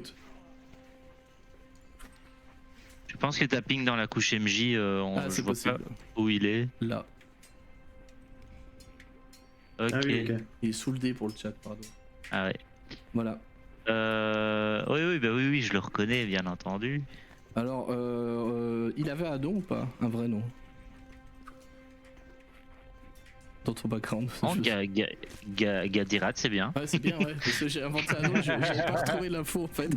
t'écoute. Je pense que t'as ping dans la couche MJ, Ah, je c'est vois possible. pas où il est. Là. Ok. Ah oui, ok. Il est sous le dé pour le chat, pardon. Ah ouais. Voilà. Oui, je le reconnais, bien entendu. Alors, il avait un nom ou pas? Un vrai nom? Dans ton background. Oh, Gadirat, c'est bien. Ouais, c'est bien, ouais. Parce que j'ai inventé un nom, j'avais pas retrouvé l'info en fait.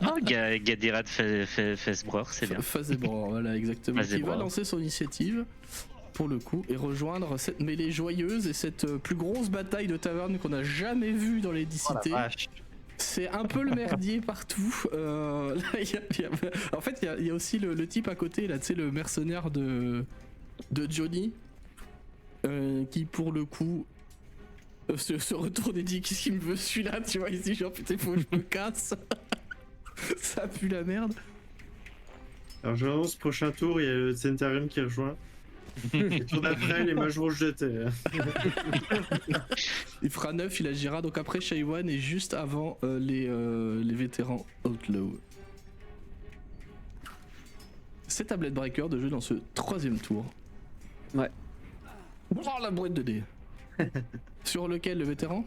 Oh, Gadirat Fesbror, c'est bien. Fazebor, voilà, exactement. Qui va Fazebor. lancer son initiative, pour le coup, et rejoindre cette mêlée joyeuse et cette plus grosse bataille de taverne qu'on a jamais vue dans les Dicités. C'est un peu le merdier partout. Là, en fait, il y a aussi le type à côté, là, tu sais, le mercenaire de Johnny, qui pour le coup se retourne et dit qu'est-ce qu'il me veut celui-là, tu vois, ici, genre putain, faut que je me casse. Ça pue la merde. Alors j'annonce, prochain tour, il y a le Centarium qui rejoint. Et tour d'après, les mages vont se jeter. Il fera 9, il agira donc après Shaywan et juste avant les vétérans Outlaw. C'est à Blade Breaker de jouer dans ce troisième tour. Ouais. Oh la boîte de dés. Sur lequel le vétéran?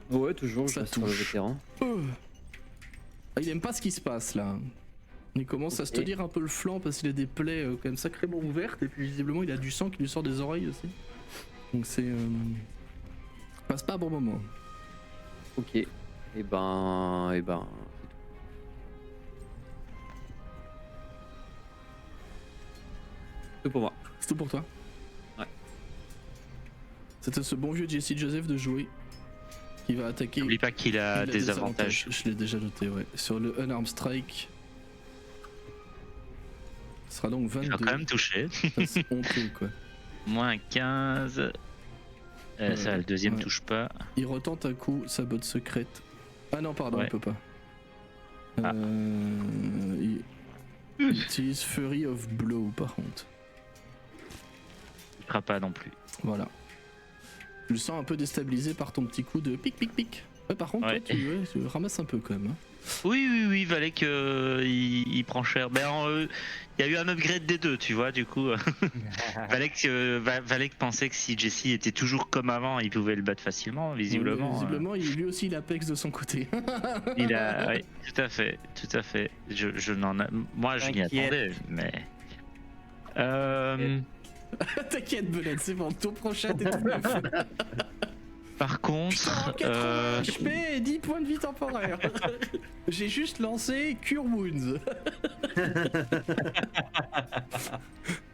Ouais, toujours, Ça je reste sur le touche. vétéran. Il aime pas ce qui se passe là. Il commence à se tenir un peu le flanc parce qu'il a des plaies quand même sacrément ouvertes et puis visiblement il a du sang qui lui sort des oreilles aussi. Donc c'est... passe pas un bon moment. Ok. Et ben... C'est tout pour moi. C'est tout pour toi? Ouais. C'était ce bon vieux Jesse Joseph de jouer qui va attaquer. N'oublie pas qu'il a des avantages. Je l'ai déjà noté, ouais. Sur le Unarmed Strike. Ce sera donc 22. Il va quand même toucher. C'est honteux, quoi. Moins 15. Ça, le deuxième ouais. touche pas. Il retente un coup sa botte secrète. Ah non, pardon, Ouais. il peut pas. Ah. Il utilise Fury of Blow par contre. Il fera pas non plus. Voilà. Tu le sens un peu déstabilisé par ton petit coup de pic pic pic. Ouais, par contre, Ouais. toi, tu ramasses un peu quand même. Hein. Oui, Valek, il prend cher. Ben, il y a eu un upgrade des deux, tu vois, du coup. Valek pensait que si Jesse était toujours comme avant, il pouvait le battre facilement, visiblement. Visiblement, lui aussi, il apex de son côté. Il a, oui, tout à fait. Je n'en ai, moi, je m'y attendais, mais. T'inquiète, Belette, c'est bon, tour prochain, t'es tout neuf. Par contre, 80 HP et 10 points de vie temporaire. J'ai juste lancé Cure Wounds.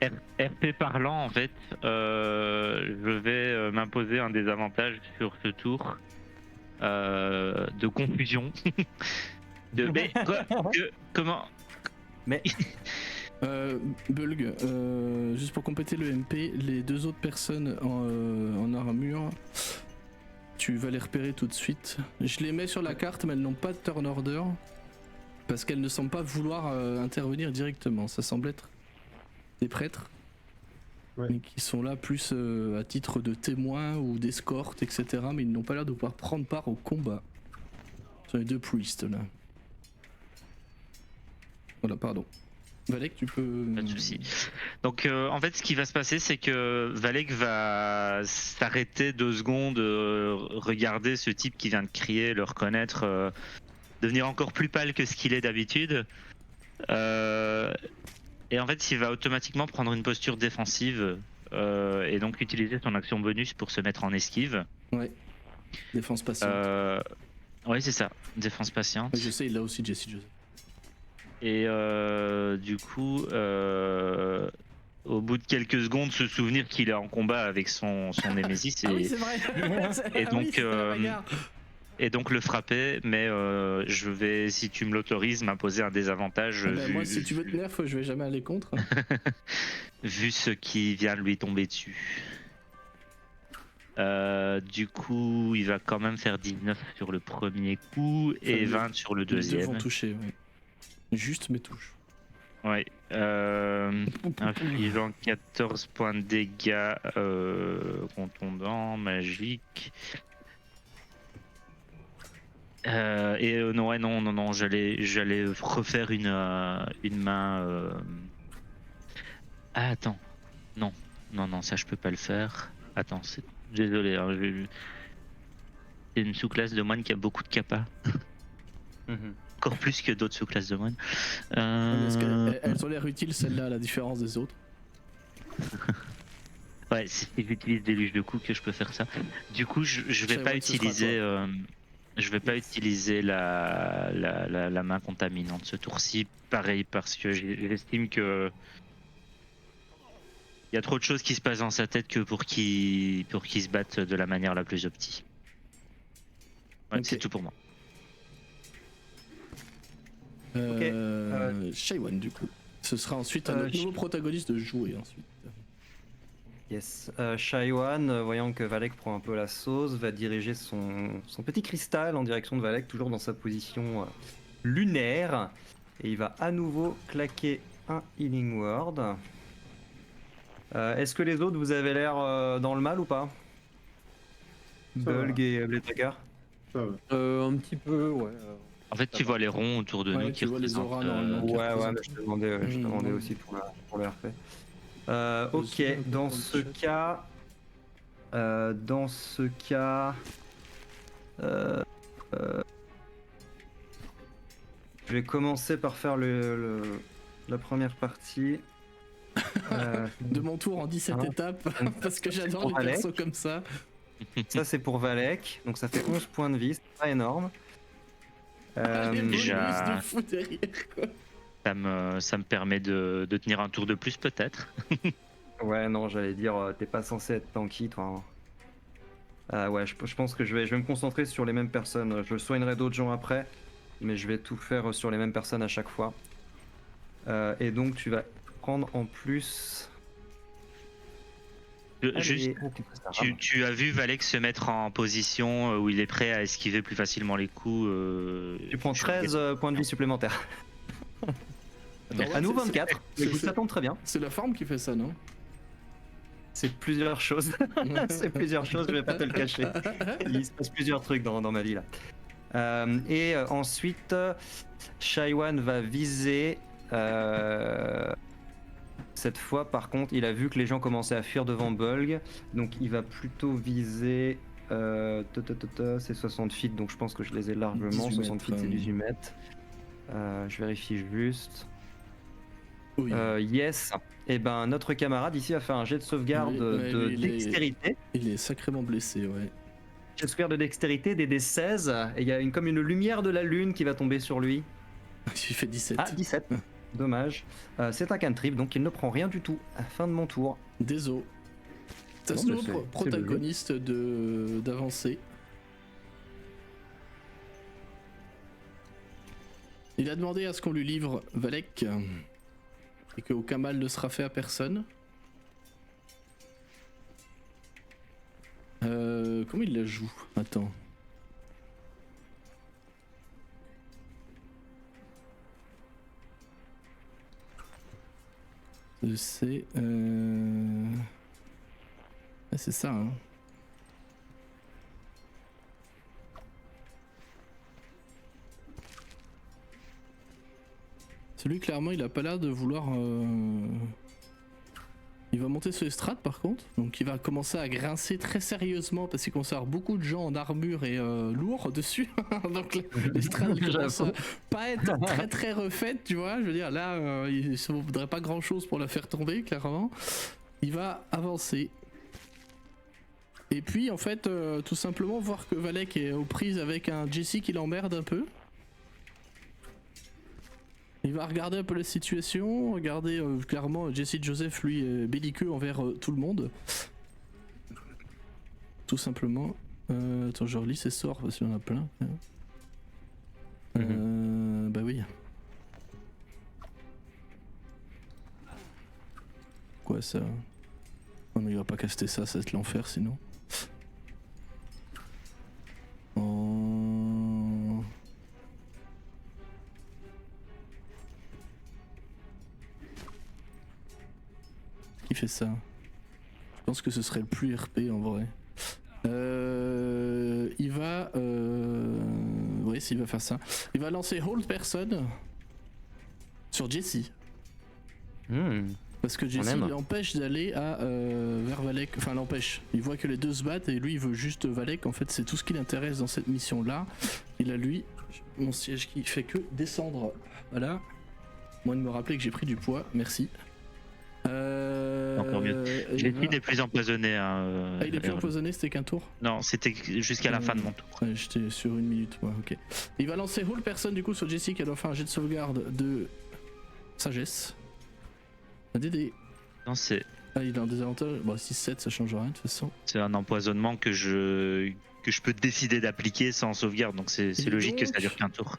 RP parlant, en fait, je vais m'imposer un désavantage sur ce tour de confusion. Mais comment? Mais Bulg, juste pour compléter le MP, les deux autres personnes en armure, tu vas les repérer tout de suite. Je les mets sur la carte, mais elles n'ont pas de turn order parce qu'elles ne semblent pas vouloir intervenir directement. Ça semble être des prêtres, ouais. mais qui sont là plus à titre de témoins ou d'escorte, etc. Mais ils n'ont pas l'air de pouvoir prendre part au combat. Ce sont les deux priests là. Voilà, pardon. Valek, tu peux... Pas de souci. Donc en fait, ce qui va se passer, c'est que Valek va s'arrêter 2 secondes, regarder ce type qui vient de crier, le reconnaître, devenir encore plus pâle que ce qu'il est d'habitude. Et en fait, il va automatiquement prendre une posture défensive et donc utiliser son action bonus pour se mettre en esquive. Ouais. Défense patiente. Ouais, c'est ça. Défense patiente. Ouais, je sais, il l'a aussi, Jesse Joseph. Et du coup, au bout de quelques secondes, se souvenir qu'il est en combat avec son Némésis et, Ah oui, c'est vrai. et Ah donc, oui, c'était la bagarre. et donc le frapper. Mais je vais, si tu me l'autorises, m'imposer un désavantage. Ben, moi, si tu veux te nerf, je vais jamais aller contre. Vu ce qui vient de lui tomber dessus. Du coup, il va quand même faire 19 sur le premier coup et 20 sur le Les deux deuxième. vont toucher, oui. Juste mes touches. Ouais, infligeant 14 points de dégâts contondants, magiques. Non, j'allais refaire une main. Ah, attends, non, ça je peux pas le faire. Attends, désolé, hein, c'est une sous-classe de moine qui a beaucoup de kappa. Encore plus que d'autres sous-classes de moine. Parce qu'elles ont l'air utiles celles-là, à la différence des autres. Ouais, si j'utilise déluge de coups que je peux faire ça. Du coup, je vais pas utiliser. Je vais pas utiliser la main contaminante ce tour-ci. Pareil, parce que j'estime que il y a trop de choses qui se passent dans sa tête que pour qu'il se batte de la manière la plus optique. Ouais, Okay. C'est tout pour moi. Shaiwan, du coup. Ce sera ensuite un nouveau protagoniste de jouer ensuite. Yes. Shaiwan, voyant que Valek prend un peu la sauce, va diriger son petit cristal en direction de Valek, toujours dans sa position lunaire. Et il va à nouveau claquer un Healing Word. Est-ce que les autres, vous avez l'air dans le mal ou pas? Bulg et Bletaker? Ça va. Un petit peu, ouais. En fait, tu vois les ronds autour de nous qui tu vois les représentent. auras normalement. Ouais, mais je te demandais aussi pour le RP. Ok, dans ce cas, je vais commencer par faire la première partie. De mon tour en 17 étapes, parce que j'adore les persos comme ça. Ça c'est pour Valek, donc ça fait 11 points de vie, c'est pas énorme. Les bonus déjà- de fou derrière, quoi. Ça me permet de tenir un tour de plus peut-être. Ouais, non, j'allais dire, t'es pas censé être tanky, toi. Ouais, je pense que je vais me concentrer sur les mêmes personnes. Je soignerai d'autres gens après, mais je vais tout faire sur les mêmes personnes à chaque fois. Et donc, tu vas prendre en plus. Juste, tu as vu Valek se mettre en position où il est prêt à esquiver plus facilement les coups. Tu prends 13 points de vie supplémentaires. Attends, À nous c'est- 24. Écoute, ça tombe très bien. C'est la forme qui fait ça, non? C'est plusieurs choses. C'est plusieurs choses, je vais pas te le cacher. Il se passe plusieurs trucs dans ma vie là. Et ensuite, Shaiwan va viser. Cette fois, par contre, il a vu que les gens commençaient à fuir devant Bulg, donc il va plutôt viser. C'est 60 feet, donc je pense que je les ai largement. 18 60 feet, c'est mètres, 18 mètres. Je vérifie juste. Oui. Yes. Et ben notre camarade ici va faire un jet de sauvegarde Oui, de lui, il est- dextérité. Il est sacrément blessé, ouais. Jet de sauvegarde de dextérité des 16. Et il y a comme une lumière de la lune qui va tomber sur lui. Il fait 17. Ah, 17. Dommage. C'est un cantrip, donc il ne prend rien du tout. À fin de mon tour. Désolé. C'est Non, ce mais nouveau c'est protagoniste d'avancer. Il a demandé à ce qu'on lui livre Valek et qu'aucun mal ne sera fait à personne. Comment il la joue? Attends. C'est ah, c'est ça, hein. Celui, clairement, il a pas l'air de vouloir... Il va monter sur l'estrade, par contre. Donc il va commencer à grincer très sérieusement parce qu'il commence à avoir beaucoup de gens en armure et lourds dessus. Donc l'estrade commence à pas être très très refaite, tu vois. Je veux dire, là, il ne faudrait pas grand-chose pour la faire tomber, clairement. Il va avancer. Et puis, en fait, tout simplement voir que Valek est aux prises avec un Jesse qui l'emmerde un peu. Il va regarder un peu la situation, regarder clairement Jesse Joseph, lui, est belliqueux envers tout le monde. Tout simplement. Attends, je relis ses sorts parce qu'il y en a plein. Bah oui. Quoi ça? Non mais il va pas caster ça, ça va être l'enfer sinon. Oh. Qui fait ça? Je pense que ce serait le plus RP en vrai. Il va... Oui, Oui, s'il va faire ça. Il va lancer Hold Person sur Jessie. Parce que Jessie l'empêche d'aller vers Valek. Enfin, l'empêche. Il voit que les deux se battent et lui, il veut juste Valek. En fait, c'est tout ce qui l'intéresse dans cette mission-là. Il a lui, mon siège qui fait que descendre. Voilà. Moi de me rappeler que j'ai pris du poids. Merci. Encore mieux. Jessie n'est plus empoisonné. Ah, il est plus empoisonné, c'était qu'un tour? Non, c'était jusqu'à la fin de mon tour. Ouais, j'étais sur 1 minute, moi, ok. Il va lancer Hold Person du coup sur Jessie qui doit faire un jet de sauvegarde de sagesse. Un DD. Non, c'est. Ah, il a un désavantage. Bon, 6-7, ça change rien de toute façon. C'est un empoisonnement que je peux décider d'appliquer sans sauvegarde, donc c'est logique que ça dure qu'un tour.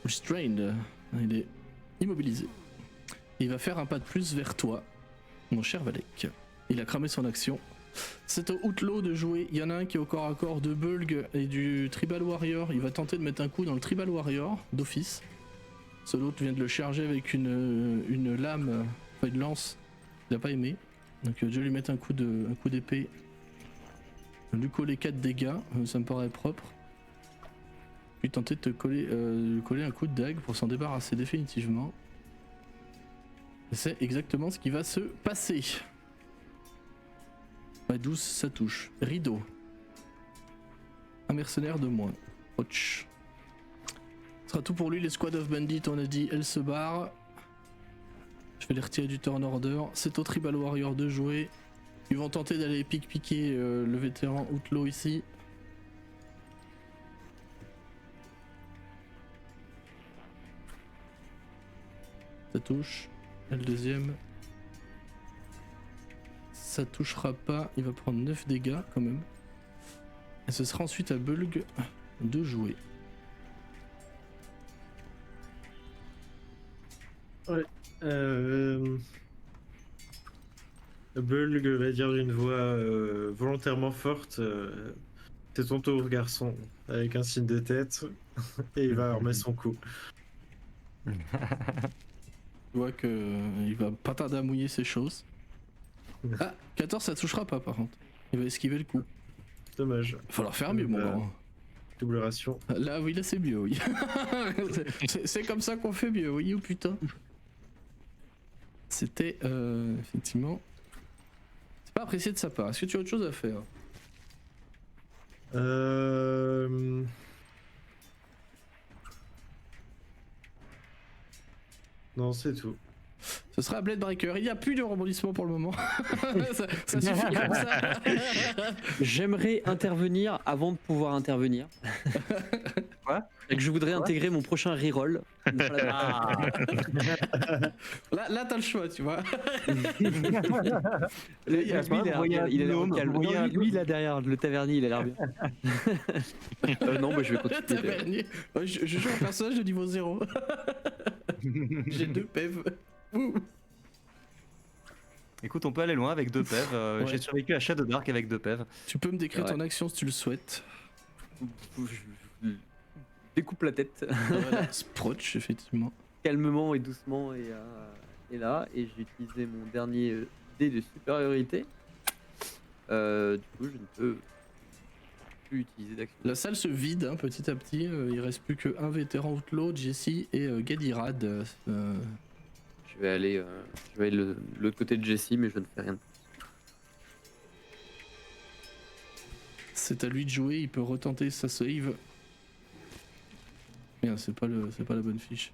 Restrained. Il est immobilisé. Il va faire un pas de plus vers toi, mon cher Valek. Il a cramé son action. C'est au Outlaw de jouer. Il y en a un qui est au corps à corps de Bulg et du Tribal Warrior. Il va tenter de mettre un coup dans le Tribal Warrior d'office. L'autre vient de le charger avec une lame, enfin une lance. Il n'a pas aimé. Donc je vais lui mettre un coup d'épée. Lui coller 4 dégâts, ça me paraît propre. Puis tenter de te coller un coup de dague pour s'en débarrasser définitivement. C'est exactement ce qui va se passer. Ouais, 12, ça touche. Rideau. Un mercenaire de moins. Ouch. Ce sera tout pour lui. Les Squad of Bandits, on a dit, elle se barre. Je vais les retirer du turn order. C'est au Tribal Warrior de jouer. Ils vont tenter d'aller piquer le vétéran Outlaw ici. Ça touche. Et le deuxième. Ça touchera pas. Il va prendre 9 dégâts quand même. Et ce sera ensuite à Bulg de jouer. Ouais. Bulg va dire d'une voix volontairement forte c'est ton tour, garçon, avec un signe de tête, et il va remettre son coup. Tu vois qu'il va pas tarder à mouiller ses choses. Ah, 14 ça touchera pas par contre. Il va esquiver le coup. Dommage. Il va falloir faire mieux, mon grand. Double ration. Là, oui, là c'est mieux, oui. c'est comme ça qu'on fait mieux, oui, ou putain. C'était effectivement. C'est pas apprécié de sa part. Est-ce que tu as autre chose à faire? Non, c'est tout. Ce sera Blade Breaker. Il n'y a plus de rebondissement pour le moment. ça suffit comme ça. J'aimerais intervenir avant de pouvoir intervenir. Quoi? Et que je voudrais intégrer mon prochain reroll. Ah. Là t'as le choix, tu vois. Lui, il a l'air calme. Lui, là derrière, le tavernier, il a l'air bien. Non, bah, je vais continuer. Tavernier. Je joue un personnage de niveau 0. J'ai 2 PEV. Écoute, on peut aller loin avec 2 PEV. Ouais. J'ai survécu à Shadow Dark avec 2 PEV. Tu peux me décrire ton action si tu le souhaites. Je découpe la tête. Voilà, Sproch, effectivement. Calmement et doucement et là. Et j'ai utilisé mon dernier dé de supériorité. Du coup, je ne peux plus utiliser d'action. La salle se vide hein, petit à petit. Il reste plus qu'un vétéran Outlaw, Jessie et Gadirad. Je vais aller de l'autre côté de Jessie, mais je ne fais rien. C'est à lui de jouer, il peut retenter sa save. Merde, c'est pas la bonne fiche.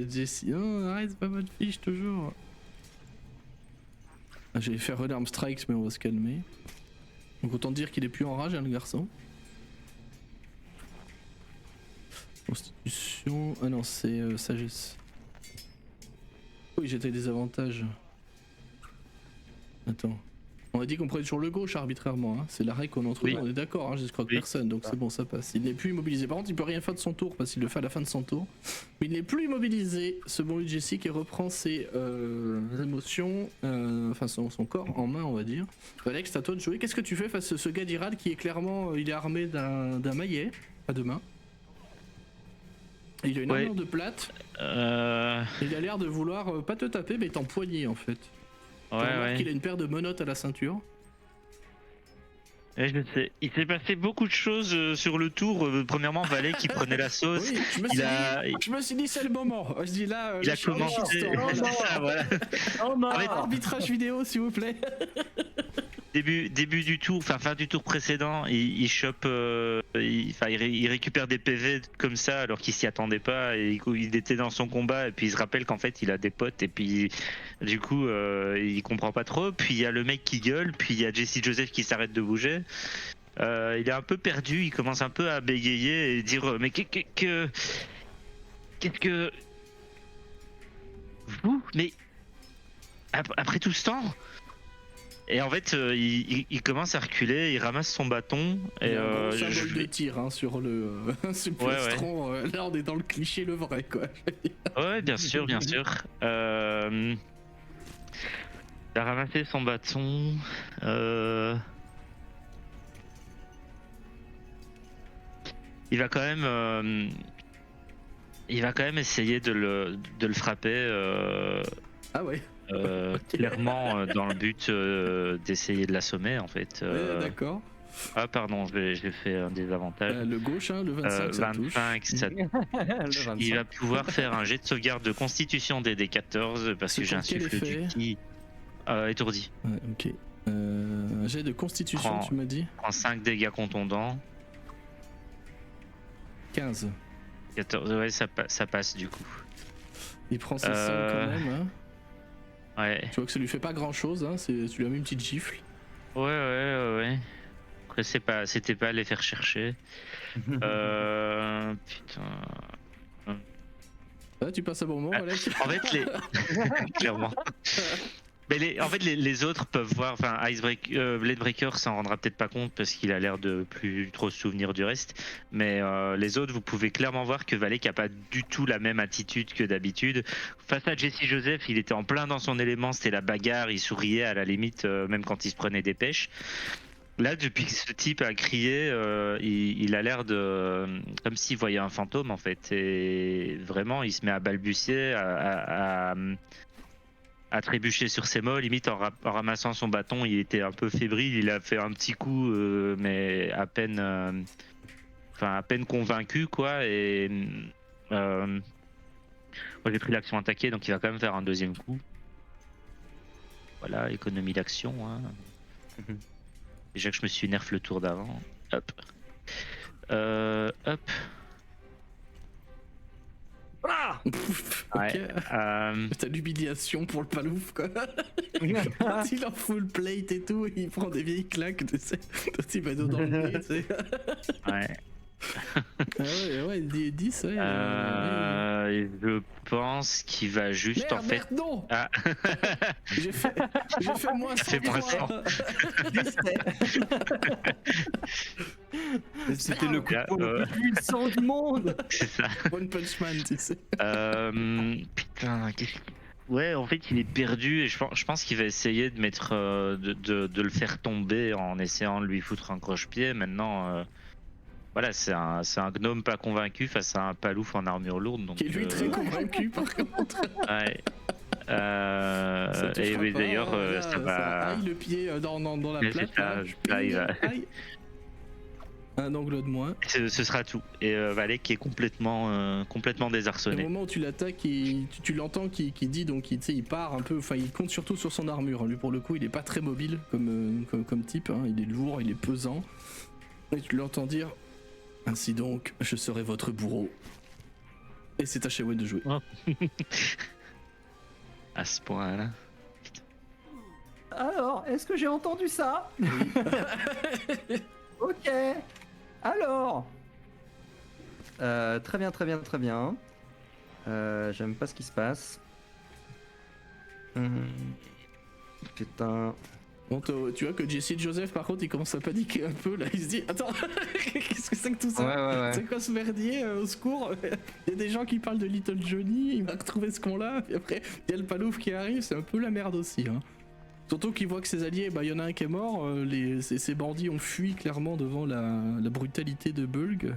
Jessie, non, arrête, c'est pas bonne fiche toujours. Ah, j'allais faire Unarmed Strikes, mais on va se calmer. Donc autant dire qu'il est plus en rage, hein, le garçon. Constitution. Ah non, c'est sagesse. Oui, j'étais des avantages. Attends. On a dit qu'on prenait toujours le gauche arbitrairement. Hein. C'est la règle qu'on entre nous, on est d'accord, hein, j'escroque personne, donc c'est bon, ça passe. Il n'est plus immobilisé. Par contre, il peut rien faire de son tour parce qu'il le fait à la fin de son tour. Mais il n'est plus immobilisé. Ce bon Jessie qui reprend ses émotions, enfin son corps en main, on va dire. Alex, c'est à toi de jouer. Qu'est-ce que tu fais face à ce Gadirad qui est clairement, il est armé d'un maillet à 2 mains. Il a une armure de plate. Il a l'air de vouloir pas te taper, mais t'empoigner en fait. Il a une paire de menottes à la ceinture. Ouais, je sais. Il s'est passé beaucoup de choses sur le tour. Premièrement, Valet qui prenait la sauce. Oui, je me suis dit c'est le moment. Je dis là, Il a commencé. C'est ça, voilà. Oh non. Arbitrage vidéo s'il vous plaît. Début du tour, enfin fin du tour précédent, il chope, il récupère des PV comme ça alors qu'il s'y attendait pas et il était dans son combat et puis il se rappelle qu'en fait il a des potes et puis du coup il comprend pas trop. Puis il y a le mec qui gueule, puis il y a Jesse Joseph qui s'arrête de bouger. Il est un peu perdu, il commence un peu à bégayer et dire mais qu'est-ce que vous mais après tout ce temps. Et en fait, il commence à reculer, il ramasse son bâton. Et un symbole de tir hein, sur le plastron. Ouais. Là, on est dans le cliché, le vrai, quoi. Ouais, bien sûr, bien sûr. Il a ramassé son bâton. Il va quand même essayer de le frapper. Ah ouais. Clairement dans le but d'essayer de l'assommer en fait. D'accord. Ah pardon, j'ai fait un désavantage. Le gauche, hein, le 25, ça 25, touche. ça... Il va pouvoir faire un jet de sauvegarde de constitution des D14 parce que j'ai un souffle du ki étourdi. Ouais, ok. Un jet de constitution, tu m'as dit. Prends 5 dégâts contondants. 15. 14, ouais, ça passe du coup. Il prend ses 5 quand même, hein. Ouais. Tu vois que ça lui fait pas grand chose, hein, tu lui as mis une petite gifle. Ouais. Après, c'était pas à les faire chercher. Putain. Ah, tu passes un bon moment, Alex. En fait, clairement. Mais en fait, les autres peuvent voir. Enfin, Bladebreaker s'en rendra peut-être pas compte parce qu'il a l'air de plus trop se souvenir du reste. Mais les autres, vous pouvez clairement voir que Valek a pas du tout la même attitude que d'habitude. Face à Jesse Joseph, il était en plein dans son élément. C'était la bagarre. Il souriait à la limite, même quand il se prenait des pêches. Là, depuis que ce type a crié, il a l'air de comme s'il voyait un fantôme en fait. Et vraiment, il se met à balbutier, à trébucher sur ses mots, limite en ramassant son bâton, il était un peu fébrile, il a fait un petit coup, mais à peine convaincu quoi. Et moi j'ai pris l'action attaquée, donc il va quand même faire un deuxième coup. Voilà, économie d'action. Hein. Déjà que je me suis nerf le tour d'avant. Hop. Hop. Ah ouais, T'as l'humiliation pour le palouf quoi. Quand il en full plate et tout, il prend des vieilles claques, tu sais. Il va dans le nez, tu sais. Ouais. Ouais, 10, ouais. Je pense qu'il va juste en fait. Merde, non. Ah. J'ai fait moins 100. C'était le coup le plus puissant du monde. C'est ça. One Punch Man, tu sais. Putain, ouais, en fait, il est perdu et je pense qu'il va essayer de mettre, de le faire tomber en essayant de lui foutre un croche-pied. Maintenant, voilà, c'est un gnome pas convaincu face à un palouf en armure lourde. Donc, qui est lui très convaincu par contre. Ouais. Et oui, d'ailleurs, ça va. Aïe le pied dans la plate. Là, il va. Un angle de moins. Ce sera tout. Et Valek qui est complètement désarçonné. Au moment où tu l'attaques, tu l'entends qui dit donc il part un peu. Enfin, il compte surtout sur son armure. Lui pour le coup, il est pas très mobile comme type. Hein. Il est lourd, il est pesant. Et tu l'entends dire. Ainsi donc, je serai votre bourreau. Et c'est à Shayway de jouer. Oh. À ce point-là. Alors, est-ce que j'ai entendu ça? Ok. Alors. Très bien. J'aime pas ce qui se passe. Putain. Bon, tu vois que Jesse Joseph par contre il commence à paniquer un peu là, il se dit attends qu'est-ce que c'est que tout ça, ouais. C'est quoi ce merdier, au secours. Il y a des gens qui parlent de Little Johnny, il va retrouver ce con là, et après il y a le palouf qui arrive, c'est un peu la merde aussi hein. Surtout qu'il voit que ses alliés, il y en a un qui est mort, ces bandits ont fui clairement devant la brutalité de Bulg.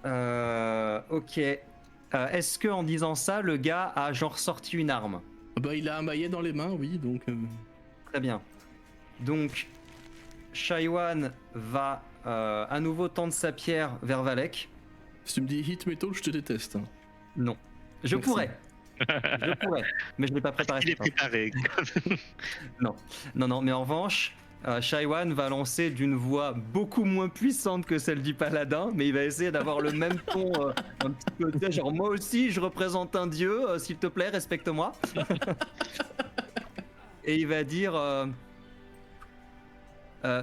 Ok. Est-ce que en disant ça, le gars a genre sorti une arme? Il a un maillet dans les mains, oui, donc... Très bien. Donc, Shaiwan va à nouveau tendre sa pierre vers Valek. Si tu me dis hit metal, je te déteste. Hein. Non. Je Merci. pourrais. Mais je l'ai pas préparé. Il est préparé. Non, mais en revanche, Shaiwan va lancer d'une voix beaucoup moins puissante que celle du paladin, mais il va essayer d'avoir le même ton, un petit peu, tu sais, genre moi aussi je représente un dieu, s'il te plaît, respecte-moi. Et il va dire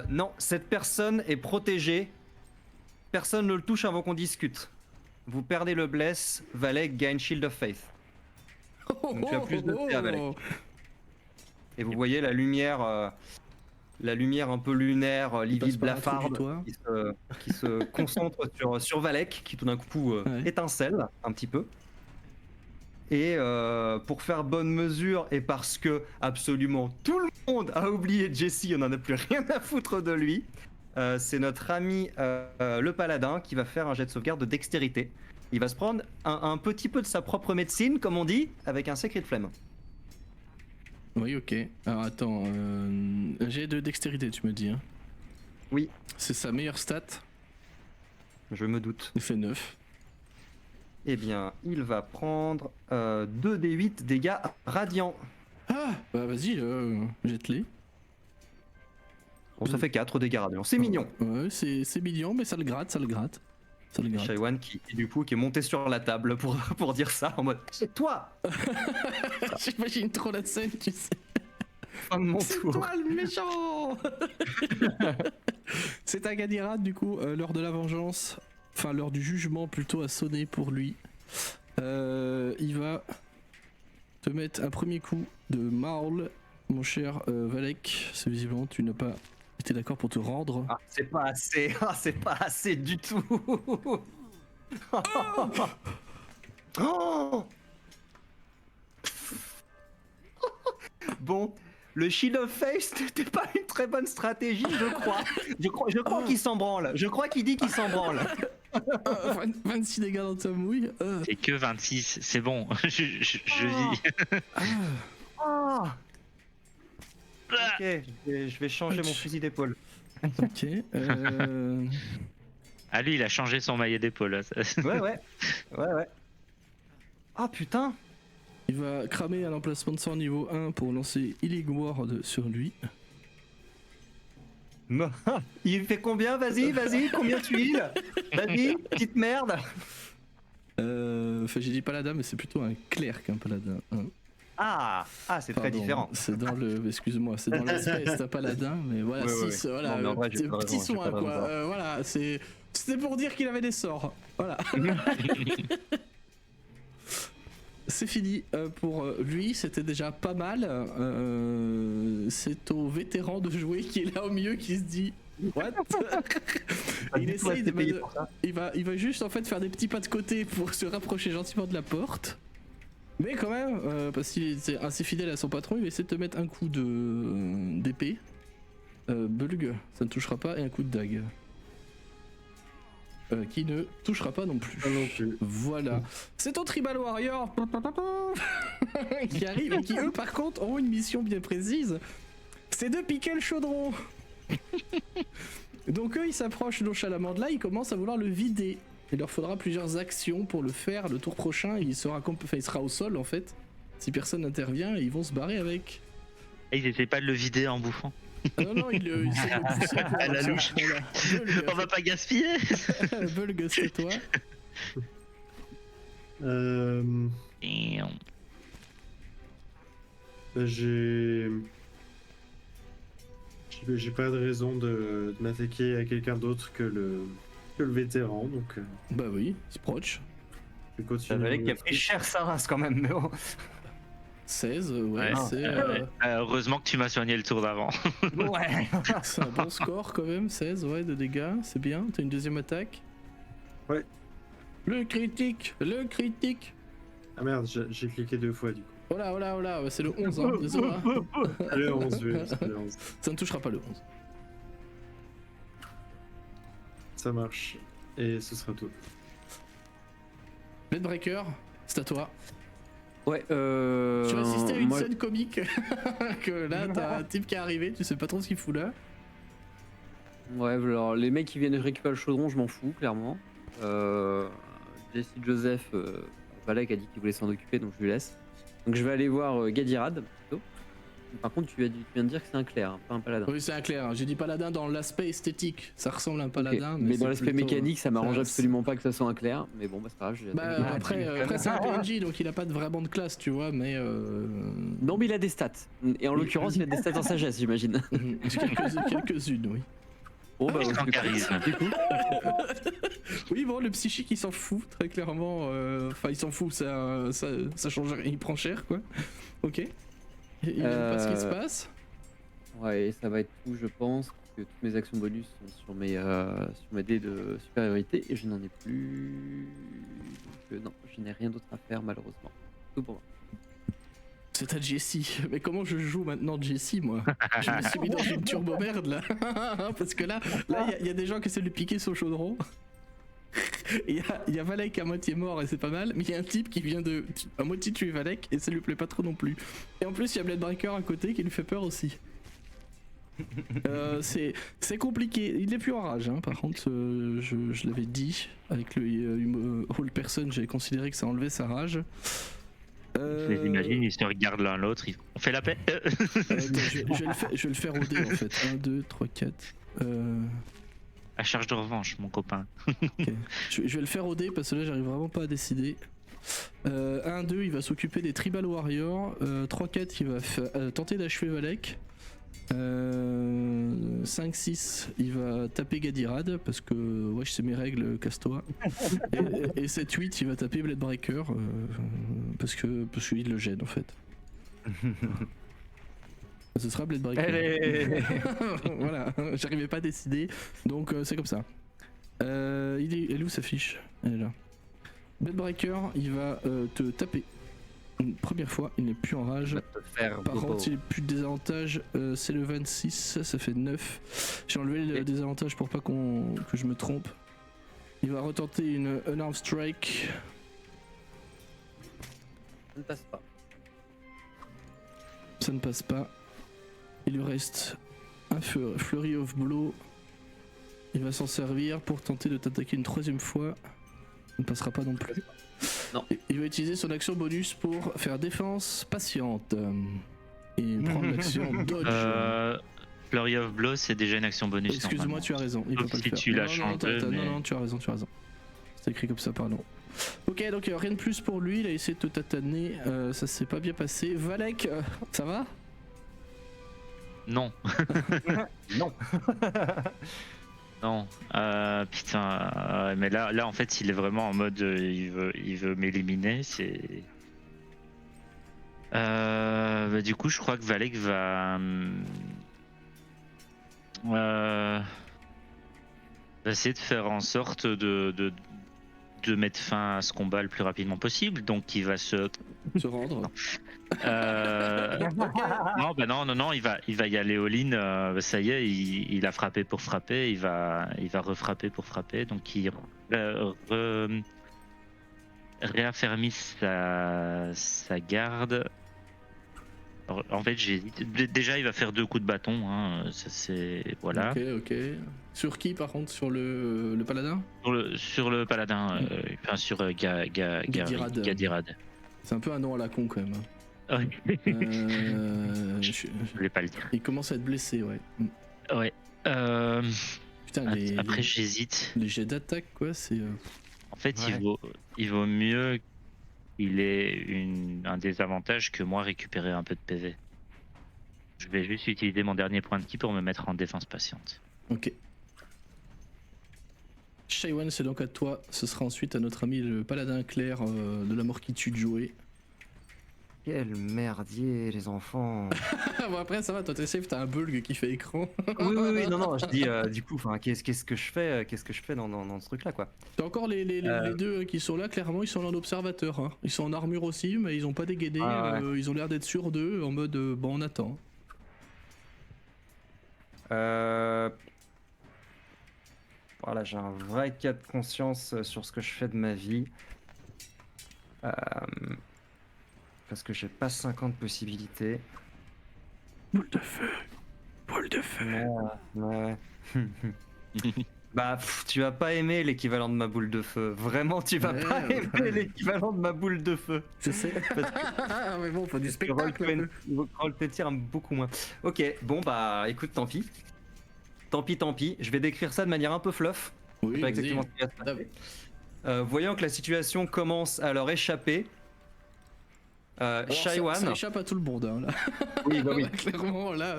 non, cette personne est protégée, personne ne le touche avant qu'on discute. Vous perdez le bless, Valek gagne Shield of Faith. Donc tu as plus de PA, Valek. Et vous voyez la lumière un peu lunaire, livide, blafarde, qui se concentre sur Valek, qui tout d'un coup étincelle un petit peu. Et pour faire bonne mesure, et parce que absolument tout le monde a oublié Jesse, on n'en a plus rien à foutre de lui, c'est notre ami le paladin qui va faire un jet de sauvegarde de dextérité. Il va se prendre un petit peu de sa propre médecine, comme on dit, avec un Sacred Flame. Oui, ok. Alors attends, j'ai de dextérité, tu me dis. Hein. Oui. C'est sa meilleure stat. Je me doute. Il fait 9. Eh bien, il va prendre 2d8 dégâts radiants. Ah bah vas-y, jette-les. Bon, ça fait 4 dégâts radiants. C'est mignon. Ouais, c'est mignon, mais ça le gratte, ça le gratte. Ça le gratte. Shaiwan qui est monté sur la table pour dire ça en mode c'est toi. J'imagine trop la scène, tu sais. Fin de mon C'est tour. toi le méchant. C'est Agadirad du coup, l'heure de la vengeance, enfin l'heure du jugement plutôt a sonné pour lui. Il va te mettre un premier coup de maul, mon cher Valek. C'est visiblement tu n'as pas été d'accord pour te rendre. Ah, c'est pas assez. Ah, c'est pas assez du tout. Oh. Bon, le Shield of Faith n'était pas une très bonne stratégie, je crois. Je crois qu'il s'en branle. Je crois qu'il dit qu'il s'en branle. 26 dégâts dans ta mouille. C'est que 26, c'est bon, je vis. Oh. Ok, je vais changer mon fusil d'épaule. Ok. Ah lui, il a changé son maillet d'épaule. Là. Ouais. Ah putain. Il va cramer un emplacement de sort niveau 1 pour lancer Healing Ward sur lui. Il fait combien? Vas-y, combien tu heals? Vas-y, petite merde. Enfin, j'ai dit paladin, mais c'est plutôt un clerc qu'un paladin. Hein. Ah, c'est très Pardon, différent. C'est dans le, excuse-moi, c'est dans l'aspect, c'est un paladin, mais voilà, Ouais, 6, voilà, non, mais en vrai, j'ai pas petit raison, soin, j'ai pas quoi. raison. Voilà, c'était pour dire qu'il avait des sorts. Voilà. C'est fini pour lui, c'était déjà pas mal. C'est au vétéran de jouer qui est là au milieu qui se dit what. Il essaye il va juste en fait faire des petits pas de côté pour se rapprocher gentiment de la porte. Mais quand même, parce qu'il est assez fidèle à son patron, il va essayer de te mettre un coup d'épée. Bulg, ça ne touchera pas, et un coup de dague. Qui ne touchera pas non plus. Pas non plus. Voilà. C'est au Tribal Warrior qui arrive et qui eux par contre ont une mission bien précise. C'est de piquer le chaudron. Donc eux ils s'approchent nonchalamment de là, ils commencent à vouloir le vider. Il leur faudra plusieurs actions pour le faire. Le tour prochain il sera au sol en fait. Si personne n'intervient, ils vont se barrer avec. Et ils essaient pas de le vider en bouffant. Non, il essaie de le pousser. À la louche. Voilà. On va pas gaspiller. Bulg, c'est toi. J'ai pas de raison de m'attaquer à quelqu'un d'autre que le vétéran, donc Bah oui, Sproch. je Ça continue. valait qu'il a pris cher sa race quand même, mais bon. 16, ouais, Ouais, c'est heureusement que tu m'as soigné le tour d'avant. Ouais. c'est un bon score quand même, 16 ouais, de dégâts, c'est bien. T'as une deuxième attaque. Ouais. Le critique. Ah merde, j'ai cliqué 2 fois du coup. Oh là, c'est le 11, hein, désolé. Le 11, oui, c'est le 11. Ça ne touchera pas le 11. Ça marche. Et ce sera tout. Bedbreaker, c'est à toi. Ouais, Tu as assisté à une moi, scène comique que là t'as un type qui est arrivé, tu sais pas trop ce qu'il fout là. Ouais, alors les mecs qui viennent récupérer le chaudron, je m'en fous, clairement. Jesse Joseph, Valek a dit qu'il voulait s'en occuper, donc je lui laisse. Donc je vais aller voir Gadirad, plutôt. Par contre, tu viens de dire que c'est un clerc, hein, pas un paladin. Oui, c'est un clair. J'ai dit paladin dans l'aspect esthétique. Ça ressemble à un Ok. paladin. Mais dans c'est l'aspect plutôt- mécanique, ça m'arrange ça- absolument pas que ça soit un clerc. Mais bon, bah c'est pas grave. Bah, après c'est un PNJ, donc il a pas vraiment de classe, tu vois, mais. Non, mais il a des stats. Et en l'occurrence, il a des stats en sagesse, j'imagine. Quelques-unes, oui. Bon, bah, Juste en charisme. du coup. Oui, bon, le psychique il s'en fout, très clairement. Enfin, il s'en fout, ça change rien, il prend cher, quoi. Ok. Il aime pas ce qui se passe. Ouais, ça va être tout, je pense, parce que toutes mes actions bonus sont sur mes dés de supériorité et je n'en ai plus. Donc, non, je n'ai rien d'autre à faire, malheureusement. Tout pour moi. C'est à Jessie. Mais comment je joue maintenant Jessie, moi? Je me suis mis dans une turbo merde là. Parce que là, il y a des gens qui essaient de lui piquer son chaudron. Il y a Valek à moitié mort et c'est pas mal, mais il y a un type qui vient de à moitié tuer Valek et ça lui plaît pas trop non plus. Et en plus, il y a Bladebreaker à côté qui lui fait peur aussi. C'est compliqué. Il est plus en rage, hein. Par contre, je l'avais dit avec le whole person, j'avais considéré que ça enlevait sa rage. Je les imagine, ils se regardent l'un l'autre, on fait la paix. Je vais le faire au dé en fait. 1, 2, 3, 4. À charge de revanche, mon copain. Okay. Je vais le faire au dé parce que là j'arrive vraiment pas à décider. 1, 2, il va s'occuper des Tribal Warriors. 3, 4, il va tenter d'achever Valek. 5, 6, il va taper Gadirad parce que wesh, c'est mes règles, casse-toi. Et 7, 8, il va taper Bladebreaker parce qu'il le gêne en fait. Ce sera Bladebreaker. Voilà, j'arrivais pas à décider, donc c'est comme ça. Elle est où sa fiche? Elle est là. Bladebreaker, il va te taper. Une première fois, il n'est plus en rage. Par contre, il n'est plus de désavantage. C'est le 26, ça fait 9. J'ai enlevé le désavantage pour pas que je me trompe. Il va retenter une unarmed strike. Ça ne passe pas. Ça ne passe pas. Il lui reste un flurry of blow. Il va s'en servir pour tenter de t'attaquer une troisième fois. Ça ne passera pas non plus. Non. Il va utiliser son action bonus pour faire défense patiente. Et prendre l'action dodge. Flurry of Blow, c'est déjà une action bonus. Excuse-moi, tu as raison. Il peut pas si le faire. tu l'as changé. Non, tu as raison. C'est écrit comme ça, pardon. Ok, donc rien de plus pour lui. Il a essayé de te tataner. Ça s'est pas bien passé. Valek, ça va? Non. Non. Non, putain, mais là en fait il est vraiment en mode il veut m'éliminer, c'est... Bah, du coup je crois que Valek va essayer de faire en sorte de mettre fin à ce combat le plus rapidement possible, donc il va se rendre. Non, il va y aller all-in. Ça y est, il a frappé pour frapper, il va refrapper pour frapper, donc il réaffermit sa garde. Alors, en fait, j'hésite. Déjà, il va faire 2 coups de bâton, hein. Ça c'est voilà. Ok. Sur qui par contre? Sur le paladin? Sur le paladin, enfin sur Gadirad. C'est un peu un nom à la con quand même. Je voulais pas le dire. Il commence à être blessé, ouais. Ouais. Putain, après j'hésite. Les jets d'attaque, quoi, c'est. En fait, Ouais. il vaut mieux qu'il ait un désavantage que moi récupérer un peu de PV. Je vais juste utiliser mon dernier point de ki pour me mettre en défense patiente. Ok. Shaiwan, c'est donc à toi. Ce sera ensuite à notre ami le paladin clair de la mort qui tue de jouer. Quel merdier, les enfants. Bon, après, ça va, toi, t'es safe, t'as un bulg qui fait écran. oui, non, je dis, du coup, qu'est-ce que je fais dans ce truc-là, quoi. T'as encore les deux qui sont là, clairement, ils sont en observateur. Hein. Ils sont en armure aussi, mais ils ont pas dégainé. Ah, ouais. Ils ont l'air d'être sûrs d'eux, en mode, bon, on attend. Voilà, j'ai un vrai cas de conscience sur ce que je fais de ma vie. Parce que j'ai pas 50 possibilités. Boule de feu. Boule boule de feu. Ouais. Bah, tu vas pas aimer l'équivalent de ma boule de feu. Vraiment, tu vas pas aimer l'équivalent de ma boule de feu. Je sais. Mais bon, faut du spectacle. Roll20 aime beaucoup moins. Ok, bon bah écoute, tant pis. Tant pis. Je vais décrire ça de manière un peu fluff. Oui, Pas exactement ce qui va se passer. Voyant que la situation commence à leur échapper, Shaiwan. Ça échappe à tout le monde, hein, là. Oui, bah oui. Clairement, là.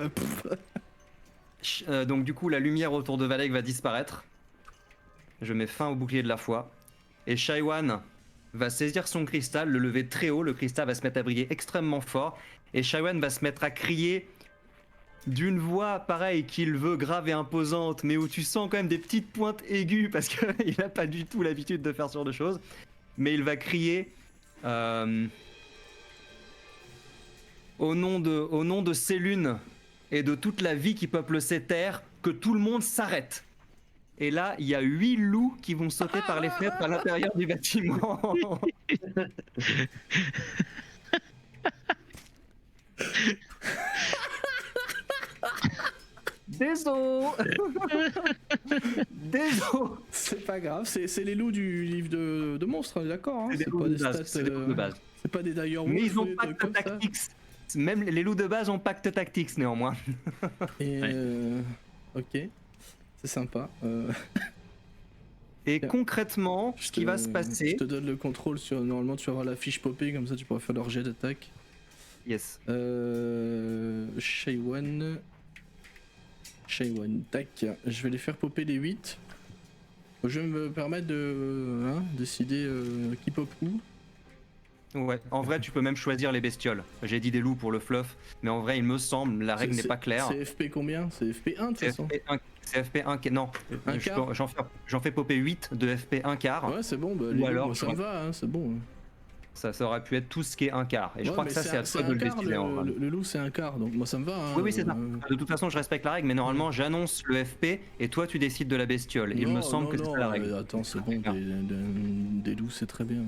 Donc du coup, la lumière autour de Valek va disparaître. Je mets fin au bouclier de la foi. Et Shaiwan va saisir son cristal, le lever très haut. Le cristal va se mettre à briller extrêmement fort. Et Shaiwan va se mettre à crier d'une voix pareille qu'il veut, grave et imposante, mais où tu sens quand même des petites pointes aiguës parce qu'il n'a pas du tout l'habitude de faire ce genre de choses. Mais il va crier au nom de ces lunes et de toute la vie qui peuple ces terres, que tout le monde s'arrête. Et là, il y a 8 loups qui vont sauter par les fenêtres à l'intérieur du bâtiment. Désolé. C'est pas grave, c'est les loups du livre de monstres, d'accord, hein. C'est pas des stats, de base. C'est pas des dire Mais ils ont pacte tactics. Même les loups de base ont pacte tactics néanmoins. Et ok, c'est sympa. Et concrètement, ce qui va se passer... Je te donne le contrôle sur... Normalement, tu auras la fiche popée, comme ça tu pourras faire leur jet d'attaque. Yes. Shaiwan, tac. Je vais les faire popper les 8. Je vais me permettre de décider qui pop où. Ouais, en vrai, tu peux même choisir les bestioles. J'ai dit des loups pour le fluff, mais en vrai, il me semble, la règle n'est pas claire. C'est FP combien? C'est FP1 de toute façon. C'est FP1, non. J'en fais popper 8 de FP1 quart. Ouais, c'est bon, bah, ou alors, moi, ça me va, hein, c'est bon. Ça aurait pu être tout ce qui est un quart. Et je crois que ça, c'est à toi de le décider. Le loup, c'est un quart, donc moi, ça me va. Hein, oui, c'est ça. De toute façon, je respecte la règle, mais normalement, j'annonce le FP et toi, tu décides de la bestiole. Il me semble que c'est la règle. Attends, c'est bon, des loups, c'est très bien.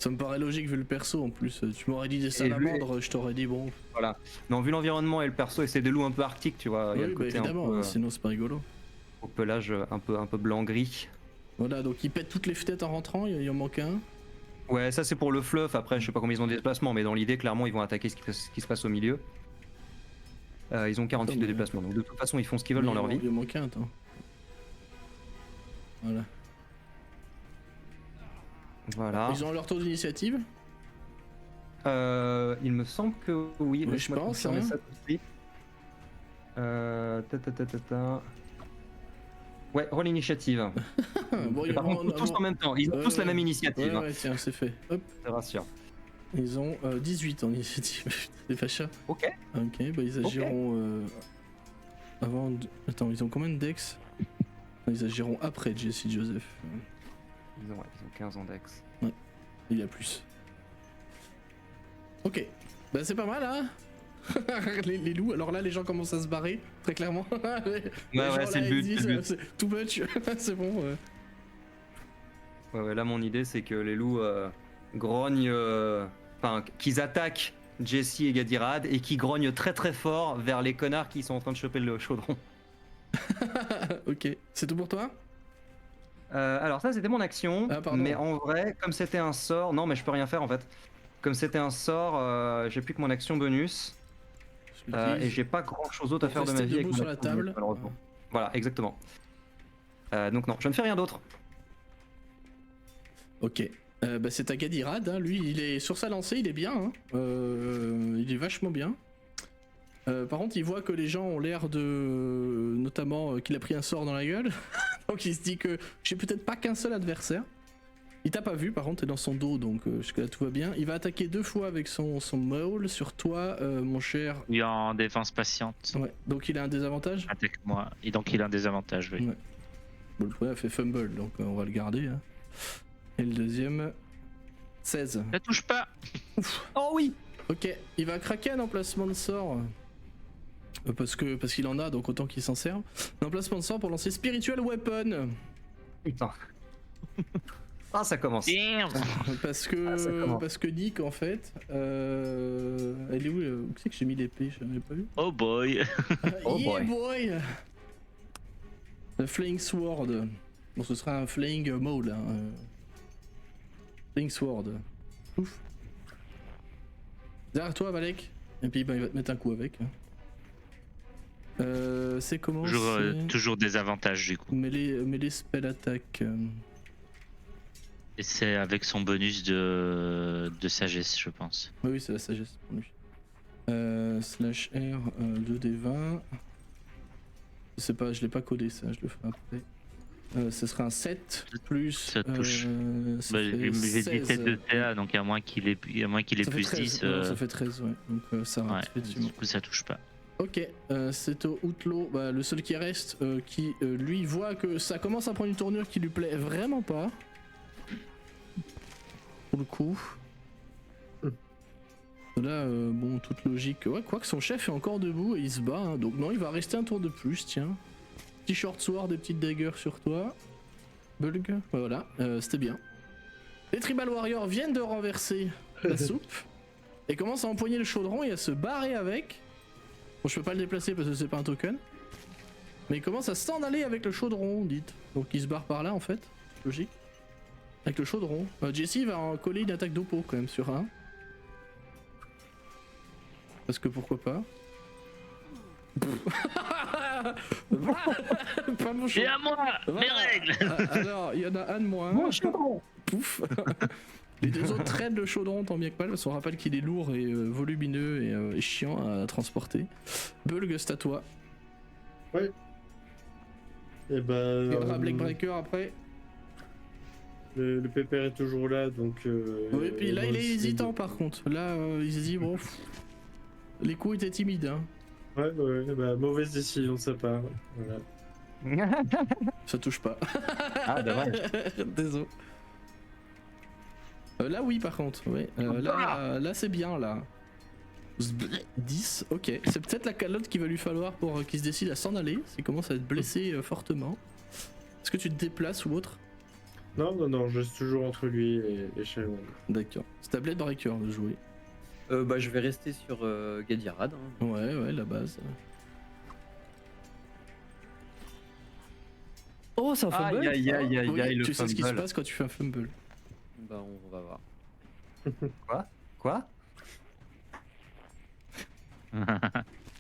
Ça me paraît logique vu le perso en plus. Tu m'aurais dit des salamandres, je t'aurais dit bon. Voilà. Non, vu l'environnement et le perso, et c'est des loups un peu arctiques, tu vois. Oui, bah évidemment, sinon c'est pas rigolo. Au pelage un peu blanc-gris. Voilà, donc ils pètent toutes les fenêtres en rentrant, il en manque un. Ouais, ça c'est pour le fluff. Après, je sais pas combien ils ont de déplacement, mais dans l'idée, clairement, ils vont attaquer ce qui se passe au milieu. Ils ont 48 de déplacement, donc de toute façon, ils font ce qu'ils veulent dans leur vie. Il en manque un, attends. Voilà. Ils ont leur tour d'initiative? Il me semble que oui. Oui, je pense. Hein. Ça tout de suite. Ouais, roll initiative. Bon, par contre, tous en même temps. Ils ont tous la même initiative. Ouais, tiens, c'est fait. Hop. Je te rassure. Ils ont 18 en initiative. C'est facha. Ok. Ok, bah ils agiront avant. Attends, ils ont combien de dex? Ils agiront après Jesse Joseph. Ils ont 15 en dex. Ouais, il y a plus. Ok, bah c'est pas mal, hein. les loups, alors là les gens commencent à se barrer, très clairement. Ouais, c'est le but. C'est too much, c'est bon. Ouais, là mon idée c'est que les loups grognent, enfin qu'ils attaquent Jesse et Gadirad et qui grognent très très fort vers les connards qui sont en train de choper le chaudron. Ok, c'est tout pour toi? Alors ça c'était mon action, pardon. mais en vrai comme c'était un sort, non mais je peux rien faire en fait. Comme c'était un sort, j'ai plus que mon action bonus et j'ai pas grand chose d'autre à faire de ma vie avec sur la table. Malheureusement. Voilà, exactement. Donc non, je ne fais rien d'autre. Ok. Bah c'est à Gadirad, hein. Lui il est sur sa lancée, il est bien, hein. Il est vachement bien. Par contre il voit que les gens ont l'air de... Notamment qu'il a pris un sort dans la gueule. Donc il se dit que j'ai peut-être pas qu'un seul adversaire. Il t'a pas vu, par contre t'es dans son dos, donc jusque-là tout va bien. Il va attaquer 2 fois avec son maul sur toi, mon cher. Il est en défense patiente. Ouais, donc il a un désavantage. Attaque moi. Et donc il a un désavantage, oui. Ouais. Bon, le premier a fait fumble, donc on va le garder. Hein. Et le deuxième, 16. Ne touche pas. Ouf. Oh oui. Ok, il va craquer un emplacement de sort. Parce qu'il en a, donc autant qu'il s'en serve. Un emplacement de sort pour lancer Spiritual Weapon. Putain. Ah, ça commence. Parce ça que, commence. parce que Nick, en fait, elle est où où c'est que j'ai mis l'épée? Je l'avais pas vu. Oh boy. Oh Yeah boy. boy. Le Flaying Sword. Bon, ce sera un Flaying Maul. Hein. Flaying Sword. Ouf. Derrière toi, Valek. Et puis, il va te mettre un coup avec. C'est comment? Toujours des avantages du coup. Mêlée spell attack. Et c'est avec son bonus de sagesse, je pense. Oui, c'est la sagesse pour lui. Slash R, 2d20. Je sais pas, je l'ai pas codé ça, je le ferai après. Ce sera un 7 plus. Ça touche. Ça Bah, fait j'ai 17 16. de CA, donc à moins qu'il ait Ça fait plus 13, 10. non, ça fait 13, ouais. Donc ça Ouais, rate, effectivement. du coup ça touche pas. Ok, c'est au Outlaw, bah, le seul qui reste, qui lui voit que ça commence à prendre une tournure qui lui plaît vraiment pas. Pour le coup. Là, bon, toute logique. Ouais, quoique son chef est encore debout et il se bat, hein, donc non, il va rester un tour de plus, tiens. Petit short sword, des petites daggers sur toi. Bulg, voilà, c'était bien. Les Tribal Warriors viennent de renverser la soupe et commencent à empoigner le chaudron et à se barrer avec. Bon, je peux pas le déplacer parce que c'est pas un token. Mais il commence à s'en aller avec le chaudron, dites. Donc il se barre par là en fait, logique. Avec le chaudron. Jesse va en coller une attaque d'oppo quand même sur un. Parce que pourquoi pas. Pas mon Et chaudron. à moi, Voilà. mes règles. Alors, il y en a un de moins. Mon chaudron. Pouf. Les deux autres traînent le chaudron tant bien que mal, parce qu'on rappelle qu'il est lourd et volumineux et chiant à transporter. Bulg, c'est à toi. Et bah. Il y aura Black Breaker après. Le pépère est toujours là, donc. Oui, puis là moi il est aussi, hésitant par contre. Là, il se dit, bon. Les coups étaient timides, hein. Ouais, bah, mauvaise décision de sa part. Voilà. Ça touche pas. Ah, dommage. Désolé. Là, oui, par contre. Ouais. Là, c'est bien, là. 10, ok. C'est peut-être la calotte qu'il va lui falloir pour qu'il se décide à s'en aller. S'il commence à être blessé fortement. Est-ce que tu te déplaces ou autre? Non, je suis toujours entre lui et Sharon. D'accord. C'est ta Blade Breaker de jouer. Bah, je vais rester sur Gadirad. Hein. Ouais, la base. Oh, c'est un fumble. Aïe, aïe, aïe, Oui, aïe, le tu sais ce qui se fumble. passe quand tu fais un fumble. Bah, on va voir. Quoi?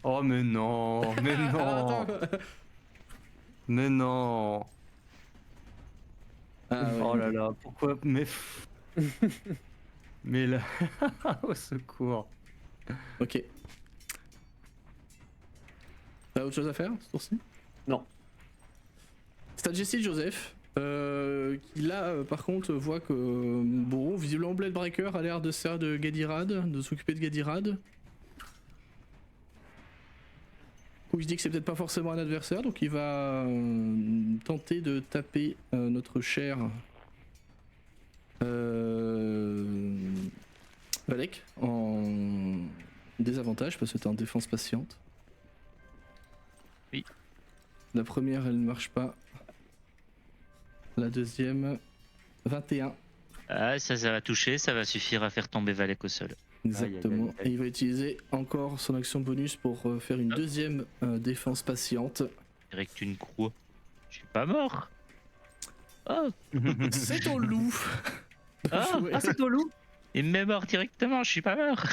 Oh, mais non, mais non, mais non. Ah, ouais. Oh là là, pourquoi? Mais. Mais là. Au secours. Ok. T'as autre chose à faire ce tour-ci? Non. C'est à Jesse Joseph. Qui là, par contre, voit que bon, visiblement Blade Breaker a l'air de se faire de Gadirad, de s'occuper de Gadirad. Ou il se dit que c'est peut-être pas forcément un adversaire, donc il va tenter de taper notre cher Valek en désavantage parce que t'es en défense patiente. Oui. La première elle ne marche pas. La deuxième 21. Ah, ça va toucher, ça va suffire à faire tomber Valek au sol. Exactement. Aïe, aïe, aïe, aïe. Et il va utiliser encore son action bonus pour faire une deuxième défense patiente. Direct une croix. Je suis pas mort. Oh, C'est au loup. Ah, Ouais. Ah, c'est au loup. il me met mort directement, je suis pas mort.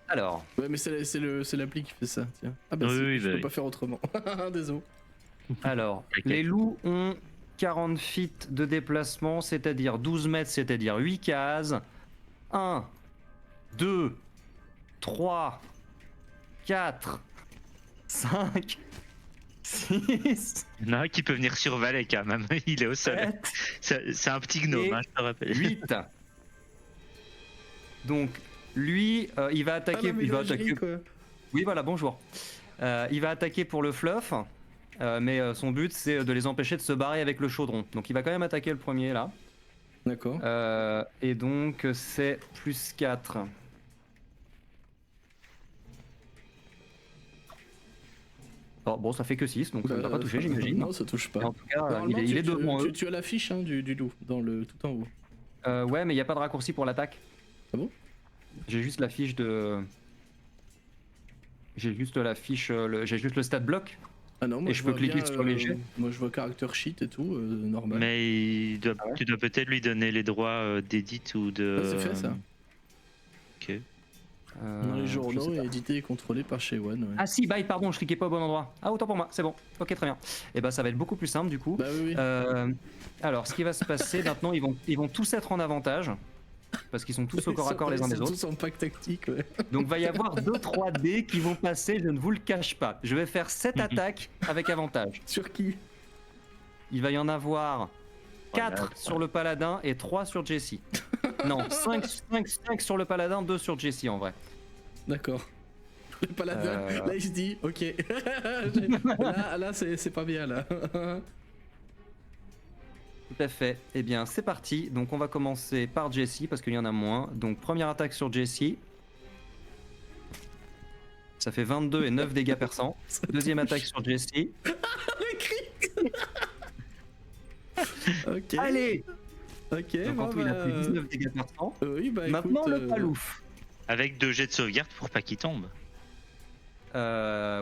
Alors, Ouais, mais c'est l'appli qui fait ça, tiens. Ah bah Oui, si, oui, je bah peux oui. pas faire autrement. Désolé. les loups ont 40 feet de déplacement, c'est-à-dire 12 mètres, c'est-à-dire 8 cases. 1, 2, 3, 4, 5, 6, Il y en a un qui peut venir sur Valek, hein, même. Il est au sol. 7, C'est un petit gnome, Et hein, je te rappelle. 8. Donc, lui, il va attaquer. Il va attaquer. quoi. Oui, voilà, bonjour. Il va attaquer pour le fluff, mais son but c'est de les empêcher de se barrer avec le chaudron. Donc il va quand même attaquer le premier là. D'accord. Et donc c'est plus 4. Oh, bon, ça fait que 6, donc ça ne va pas toucher, j'imagine. Non, ça touche pas. En tout cas, Normalement, il est devant eux. tu as la fiche hein, du loup, tout en haut. Ouais, mais il n'y a pas de raccourci pour l'attaque. Ah bon? J'ai juste la fiche de... J'ai juste la fiche... J'ai juste le stat bloc. Ah non, moi Et je peux cliquer sur les jets. Moi je vois character sheet et tout, normal. Mais tu dois peut-être lui donner les droits d'édit ou de. Ah, c'est fait ça. Ok. Dans les je journaux sais et pas. édité et contrôlé par Shaywon. Ouais. Ah si, bye, pardon, je cliquais pas au bon endroit. Ah, autant pour moi, c'est bon. Ok, très bien. Et bah ça va être beaucoup plus simple du coup. Bah oui, oui. Alors, ce qui va se passer maintenant, ils vont tous être en avantage. Parce qu'ils sont tous au corps à corps les uns des Ils sont autres. tous en pack tactique, ouais. Donc va y avoir 2-3 dés qui vont passer, je ne vous le cache pas. Je vais faire 7 attaques avec avantage. Sur qui? Il va y en avoir 4 Voilà, sur le paladin et 3 sur Jessie. Non, 5 sur le paladin, 2 sur Jessie en vrai. D'accord. Le paladin, là il se dit, ok. là c'est pas bien là. Tout à fait. Eh bien, c'est parti. Donc on va commencer par Jessie parce qu'il y en a moins. Donc première attaque sur Jessie. Ça fait 22 et 9 dégâts perçants. Deuxième attaque sur Jessie. Le crit. Ok. Allez. Ok, Donc en bon, tout, il a fait 19 dégâts perçants. oui, bah Maintenant écoute, le palouf. Avec 2 jets de sauvegarde pour pas qu'il tombe.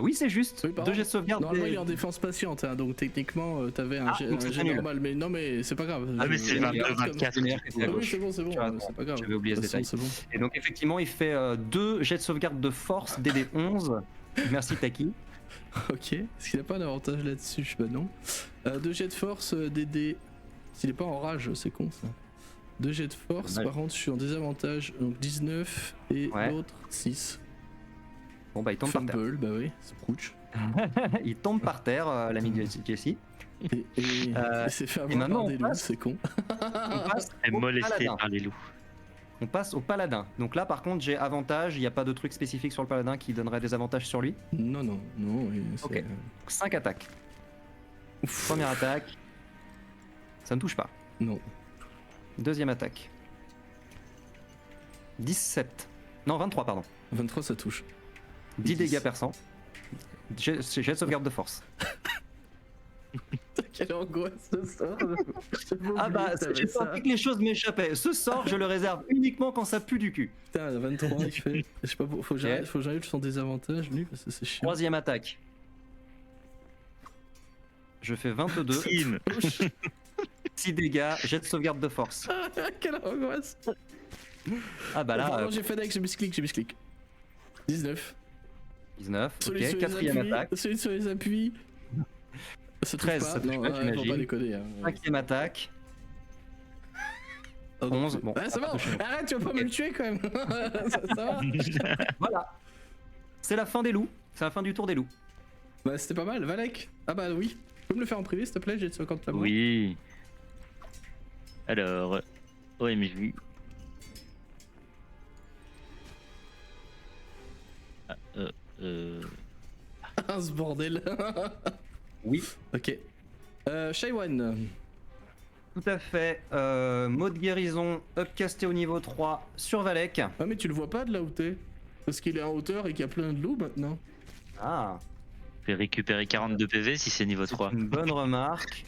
Oui, c'est juste. Oui, pardon. 2 jets de sauvegarde. Normalement il est en défense patiente, hein, donc techniquement t'avais un jet, donc un c'est jet nul. normal, mais non mais c'est pas grave. Ah, mais c'est Je- 22-24. C'est meilleur que c'est à Ah oui, gauche. c'est bon, Tu as raison. c'est pas grave. J'avais oublié ce De toute détail. façon, c'est bon. Et donc effectivement, il fait 2 jets de sauvegarde de force DD11. Merci Taki. Ok, est-ce qu'il a pas un avantage là-dessus? Bah non. 2 jets de force, DD. S'il est pas en rage, c'est con ça. 2 jets de force, Ouais. par contre je suis en désavantage, donc 19 et Ouais. l'autre 6. Bon bah il tombe par terre. Fumble, bah oui, c'est prouch. Il tombe par terre, l'ami de Jessie. Et il s'est fait et avoir maintenant, par on des loups, passe- c'est con. On passe Et au molesté paladin. par les loups. On passe au paladin. Donc là par contre j'ai avantage, il n'y a pas de truc spécifique sur le paladin qui donnerait des avantages sur lui. Non, oui, c'est... Ok. 5 attaques. Ouf. Première attaque. Ça ne touche pas. Non. Deuxième attaque. 17. Non, 23, pardon. 23 ça touche. 10 10. dégâts perçants. J'ai de sauvegarde de force. Quelle angoisse ce sort. Ah bah, j'ai senti que les choses m'échappaient. Ce sort, je le réserve uniquement quand ça pue du cul. Putain, 23 il fait... Je sais pas, faut que j'arrive son désavantage lui, parce que c'est chiant. Troisième attaque. Je fais 22. Sim. 6 dégâts, jet de sauvegarde de force. Quelle angoisse. Ah bah là, Pardon, j'ai fait deck, j'ai misclick. 19. 19, Celui sur ok, les quatrième appuis, attaque. Celui sur les appuis. Ça touche 13, pas. ça touche Non, pas, faut j'imagine. pas déconner. Hein. Cinquième attaque. Oh, donc, 11, bon. Ah, ça va. Arrête, tu vas pas me le tuer quand même. ça va. Voilà. C'est la fin des loups. C'est la fin du tour des loups. Bah, c'était pas mal, Valek. Ah bah oui. Tu peux me le faire en privé s'il te plaît, j'ai de 50 là. Oui. Alors, OMJ. Ah, ce bordel. Oui. Ok. Shaywan. Tout à fait. Mot de guérison, upcasté au niveau 3 sur Valek. Ah, mais tu le vois pas de là où t'es. Parce qu'il est en hauteur et qu'il y a plein de loups maintenant. Ah, Je vais récupérer 42 PV si c'est niveau c'est 3. une bonne remarque.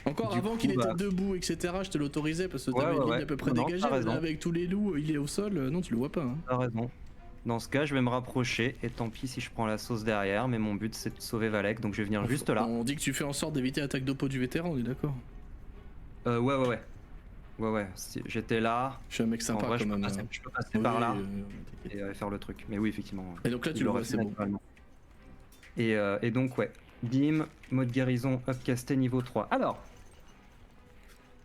Encore Du avant coup, qu'il bah- était debout, etc., je te l'autorisais parce que Ouais, t'avais une ouais, ligne ouais. à peu près Non, dégagée. t'as Mais là, raison. avec tous les loups, il est au sol. Non, tu le vois pas. Hein. T'as raison. Dans ce cas, je vais me rapprocher et tant pis si je prends la sauce derrière, mais mon but c'est de sauver Valek, donc je vais venir juste là. On dit que tu fais en sorte d'éviter l'attaque d'oppo du vétéran, on est d'accord. Ouais, j'étais là. Je suis un mec sympa En vrai, quand même. je peux passer Oui, par là t'inquiète. et faire le truc. Mais oui, effectivement. Et donc là, il tu le aurait vois, fait c'est bon. naturellement. Et donc, ouais. Bim, mode guérison, upcasté niveau 3. Alors,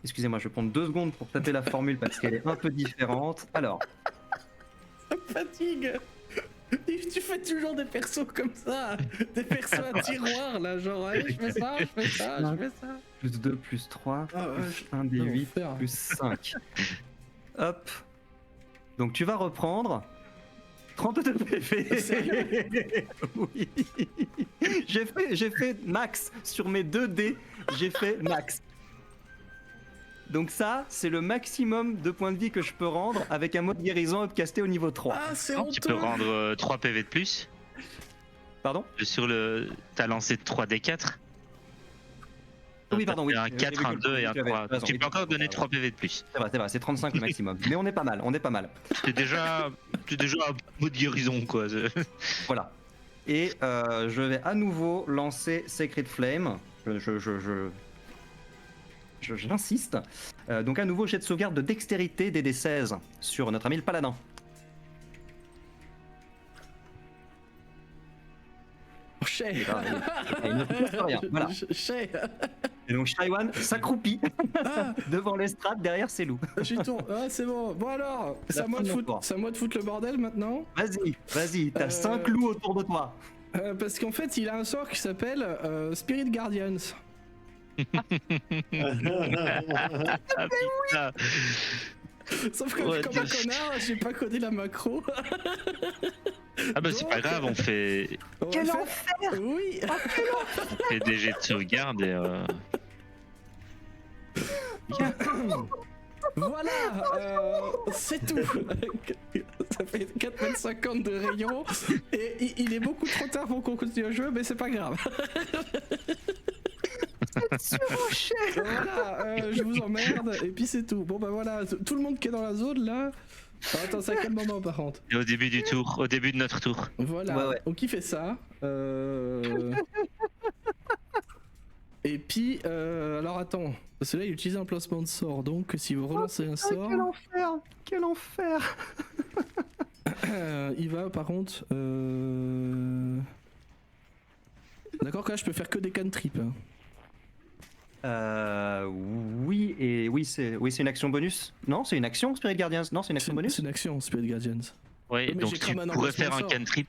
excusez-moi, je vais prendre 2 secondes pour taper la formule parce qu'elle est un peu différente. Alors, Ça me fatigue. Tu fais toujours des persos comme ça. Des persos à tiroir là, genre, allez, je fais ça. plus 2, plus 3, Ah ouais, plus 1 des 8, l'enfer. plus 5. Hop. Donc tu vas reprendre 32 PV. Oui. J'ai fait max sur mes 2 dés. J'ai fait max. Donc ça, c'est le maximum de points de vie que je peux rendre avec un mode guérison upcasté au niveau 3. Ah, c'est Tu peux honteux. rendre 3 PV de plus. Pardon? T'as lancé 3d4. Oui, pardon, oui. Un 4, un 2 et un 3. Tu peux encore donner 3 PV de plus. C'est vrai, c'est 35 le maximum. Mais on est pas mal, C'est déjà un mot de guérison, quoi. Voilà. Et je vais à nouveau lancer Sacred Flame. J'insiste. Donc à nouveau, jet de sauvegarde de dextérité DD16 sur notre ami le paladin. Il ne touche rien. Voilà. Et donc Shaiwan s'accroupit devant l'estrade derrière ses loups. Je tourne. Ah, c'est bon. Bon alors, c'est à moi de foutre le bordel maintenant. Vas-y, t'as 5 loups autour de toi. Parce qu'en fait, il a un sort qui s'appelle Spirit Guardians. Sauf que comme un connard, j'ai pas codé la macro. Ah bah c'est pas grave, on fait... Quel enfer! Oui. On fait des jets de sauvegarde et... Voilà, c'est tout. Ça fait 4,50 m de rayon et il est beaucoup trop tard pour qu'on continue à jouer, mais c'est pas grave. Voilà, je vous emmerde et puis c'est tout. Bon bah voilà, tout le monde qui est dans la zone là. Attends, c'est à quel moment par contre? Et au début de notre tour. Voilà, donc qui fait ça Et puis, alors attends, parce que là il utilise un placement de sort, donc si vous relancez un sort... Quel enfer. Il va par contre... D'accord que là je peux faire que des cantrips. Oui, c'est une action bonus. Non, c'est une action Spirit Guardians. Non, c'est une action bonus. C'est une action Spirit Guardians. Ouais, mais donc tu pourrais faire un cantrip.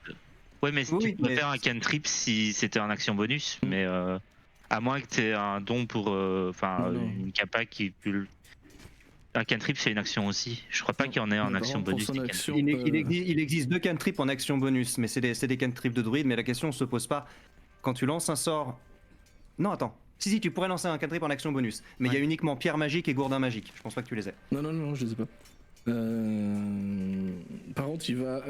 Ouais, mais tu pourrais faire un cantrip si c'était en action bonus, mais à moins que t'aies un don pour, une capa qui peut. Un cantrip c'est une action aussi. Je crois pas qu'il y en ait en action bonus. Il existe 2 cantrips en action bonus, mais c'est des cantrips de druide. Mais la question se pose pas quand tu lances un sort. Non, attends. Si, tu pourrais lancer un cantrip en action bonus, mais il y a uniquement pierre magique et gourdin magique. Je pense pas que tu les aies. Non, je les ai pas. Par contre, il va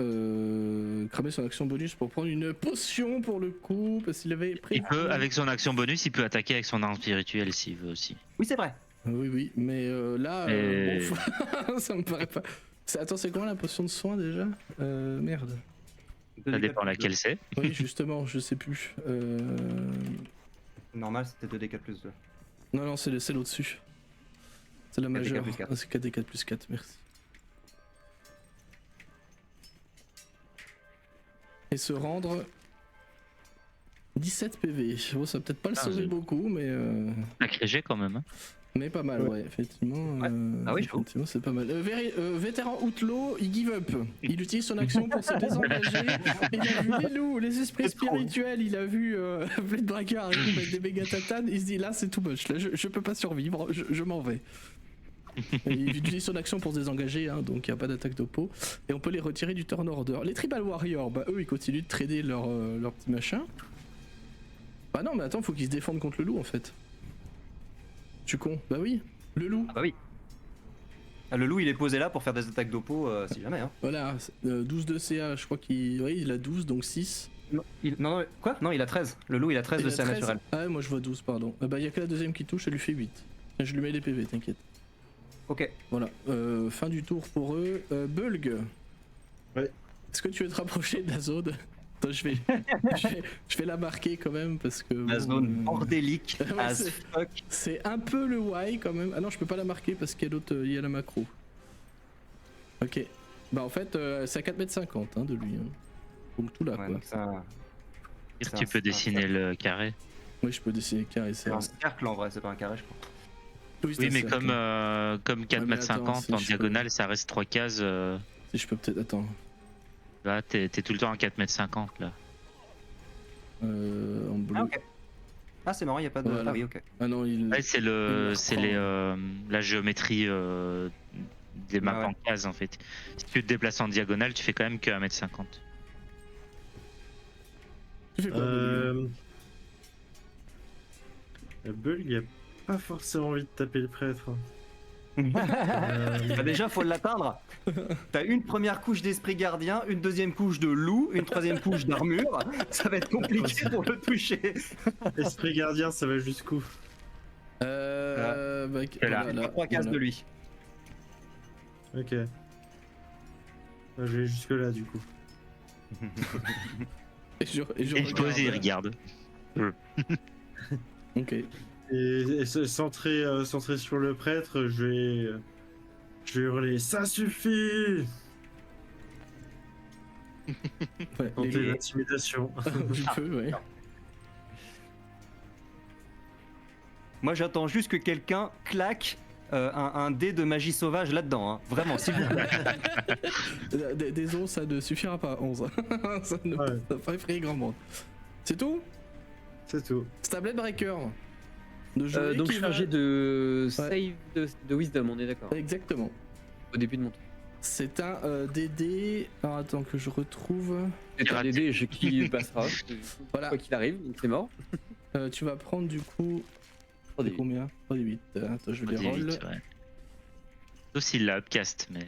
cramer son action bonus pour prendre une potion pour le coup, parce qu'il avait pris. Avec son action bonus, il peut attaquer avec son arme spirituelle s'il veut aussi. Oui, c'est vrai. Oui, mais là, bon, ça me paraît pas. Attends, c'est quoi la potion de soin déjà? Merde. Ça dépend laquelle c'est. Oui, justement, je sais plus. Normal, c'était 2d4 plus 2. Non, c'est l'au-dessus. C'est la majeure. Ah, c'est 4d4 plus 4, merci. Et se rendre 17 PV. Bon, ça va peut-être pas le sauver beaucoup, mais. Sacré quand même. Hein. Mais pas mal, ouais, effectivement. Ah oui, effectivement, c'est pas mal. Vétéran Outlaw, il give up. Il utilise son action pour se désengager. Il a vu les loups, les esprits spirituels, il a vu Blade Breaker arriver avec des méga tatanes. Il se dit là, c'est too much. Là, je peux pas survivre, je m'en vais. Et il utilise son action pour se désengager, hein, donc il n'y a pas d'attaque de peau. Et on peut les retirer du turn order. Les Tribal Warriors, bah eux, ils continuent de trader leur petit machin. Bah non, mais attends, faut qu'ils se défendent contre le loup en fait. Tu con? Bah oui, le loup. Ah bah oui. Le loup il est posé là pour faire des attaques d'oppo si jamais. Hein. Voilà, 12 de CA, je crois il a 12 donc 6. Non, quoi? Non, il a 13. Le loup il a 13 de CA naturel. Ah ouais, moi je vois 12, pardon. Bah il y a que la deuxième qui touche, ça lui fait 8. Je lui mets les PV, t'inquiète. Ok. Voilà, fin du tour pour eux. Bulg. Ouais. Est-ce que tu veux te rapprocher de la zone? Attends, je vais la marquer quand même parce que... La zone bordélique as fuck. C'est un peu le why quand même. Ah non, je peux pas la marquer parce qu'il y a l'autre, il y a la macro. Ok. Bah en fait, c'est à 4,50 m hein, de lui. Hein. Donc tout là quoi. Tu peux dessiner le carré. Oui, je peux dessiner le carré. C'est un cercle en vrai, c'est pas un carré je crois. Oui, mais comme 4,50 m en diagonale, ça reste 3 cases. Si je peux peut-être... Attends. Là, t'es tout le temps à 4,50 m là. En bleu. Ah, ok. Ah, c'est marrant, il n'y a pas de. Voilà. Ah oui, ok. Ah non, Ouais, c'est la géométrie des maps en cases en fait. Si tu te déplaces en diagonale, tu fais quand même que 1,50 m. Tu fais quoi Bulg, il a pas forcément envie de taper le prêtre. Bah déjà, faut l'atteindre. T'as une première couche d'esprit gardien, une deuxième couche de loup, une troisième couche d'armure. Ça va être compliqué pour le toucher. Esprit gardien, ça va jusqu'où? Bah, Là. là, 3 cases voilà. de lui. Ok. Je vais jusque là du coup. Et je Et je pose et il regarde. regarde. Ok. Et centré sur le prêtre, je vais hurler ça suffit. Ouais, Tenter l'intimidation. tu peux, ouais. Moi, j'attends juste que quelqu'un claque un dé de magie sauvage là-dedans. Hein. Vraiment, s'il vous plaît. Des 11, ça ne suffira pas. 11. Ça ne Ouais. ça va pas effrayer grand monde. C'est tout? C'est tout. C'est un Blade Breaker. De jouer Donc qui va- chargé de save de wisdom, on est d'accord. Exactement. Au début de mon tour. C'est un DD. Alors attends que je retrouve. C'est un DD qui passera. Voilà. Quoi qu'il arrive, donc c'est mort. Tu vas prendre du coup. 3d8. Combien 3d8. Attends, je vais les roll. Ouais. Sauf s'il l'a upcast, mais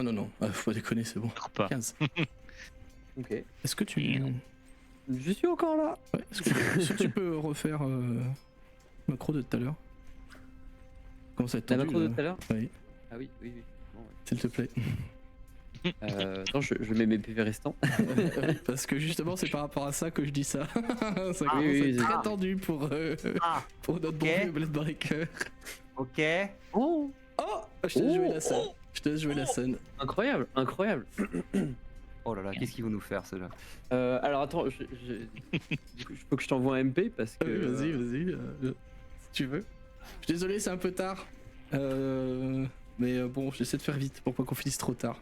Non. Faut pas déconner, c'est bon. je crois pas. 15. Ok. Est-ce que tu. Merde. Je suis encore là. Ouais, est-ce que tu peux refaire macro de tout à l'heure? Comment ça va être La tendu, macro de là tout à l'heure. Oui, Ah oui. Bon, ouais. s'il te plaît. Attends, je mets mes PV restants. Parce que justement, c'est par rapport à ça que je dis ça. Ça commence oui, à oui, être très ah. tendu pour notre bon Ok. vieux Blade Breaker. Ok. Oh, Oh, je te laisse jouer la scène. Je te laisse jouer la scène. incroyable. Oh là là, qu'est-ce qu'ils vont nous faire, ceux-là? Alors attends, du coup, il faut que je t'envoie un MP parce que. Vas-y, si tu veux. Je suis désolé, c'est un peu tard. Mais bon, j'essaie de faire vite pour pas qu'on finisse trop tard.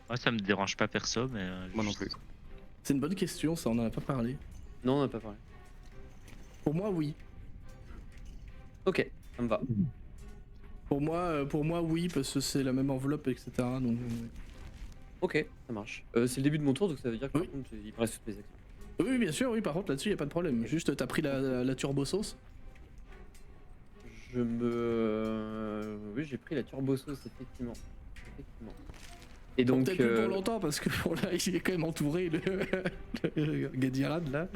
Moi, ça me dérange pas perso, mais. Moi non plus. C'est une bonne question, ça, on en a pas parlé. Non, on n'a pas parlé. Pour moi, oui. Ok, ça me va. Pour moi, oui, parce que c'est la même enveloppe, etc. Donc, Ok, ça marche. C'est le début de mon tour, donc ça veut dire que Oui. par contre, il me reste toutes mes actions. oui, bien sûr, oui. Par contre, là-dessus, y a pas de problème. Juste, t'as pris la turbo sauce. Oui, j'ai pris la turbo sauce, effectivement. Et donc. Peut-être plus pour longtemps, parce que bon, là, il est quand même entouré, le Gadirad, là.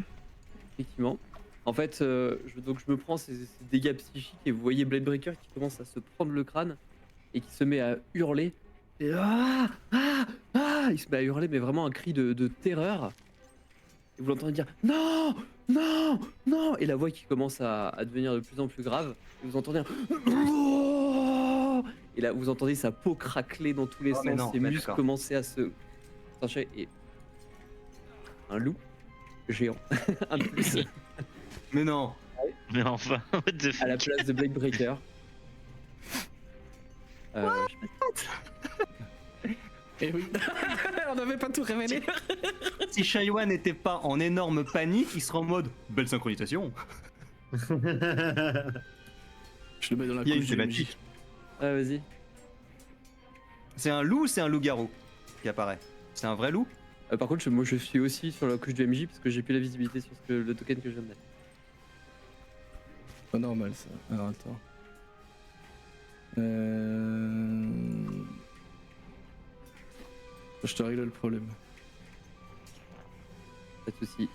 Effectivement. En fait, donc je me prends ces dégâts psychiques et vous voyez Blade Breaker qui commence à se prendre le crâne et qui se met à hurler. Et il se met à hurler, mais vraiment un cri de terreur. Et vous l'entendez dire non, non, non. Et la voix qui commence à devenir de plus en plus grave. Et vous entendez un et là vous entendez sa peau craqueler dans tous les Oh, mais sens, non, ses mais muscles d'accord. commencer à se trancher et un loup géant, un de plus. Mais non. Mais enfin, what the À la fuck. place de Blade Breaker. Et oui. On n'avait pas tout révélé. Si Shaiwan n'était pas en énorme panique, il serait en mode belle synchronisation. Je le mets dans la Il y a une couche du thématique. Vas-y. C'est un loup ou c'est un loup-garou qui apparaît? C'est un vrai loup? Par contre, moi je suis aussi sur la couche du MJ parce que j'ai plus la visibilité sur le token que je viens de mettre. Pas normal, ça. Alors, attends. Je te règle le problème. Pas de soucis.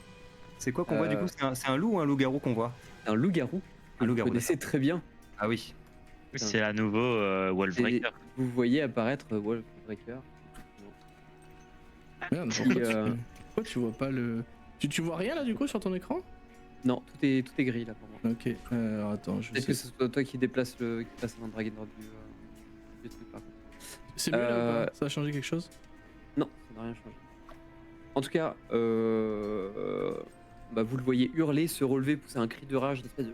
C'est quoi qu'on voit du coup? C'est un loup ou un loup-garou qu'on voit? Un loup-garou. Un loup-garou. Vous connaissez très bien. Ah oui. C'est à nouveau Wallbreaker. Et vous voyez apparaître Wall Breaker. Merde, Qui, pourquoi tu vois pas le. Tu vois rien là du coup sur ton écran? Non, tout est gris là pour moi. Ok, alors attends, je Est-ce sais. que ce soit toi qui déplace qui passe un Dragon Lord du truc par contre? C'est mieux là ou pas? Ça a changé quelque chose? Non, ça n'a rien changé. En tout cas, vous le voyez hurler, se relever, pousser un cri de rage, une espèce de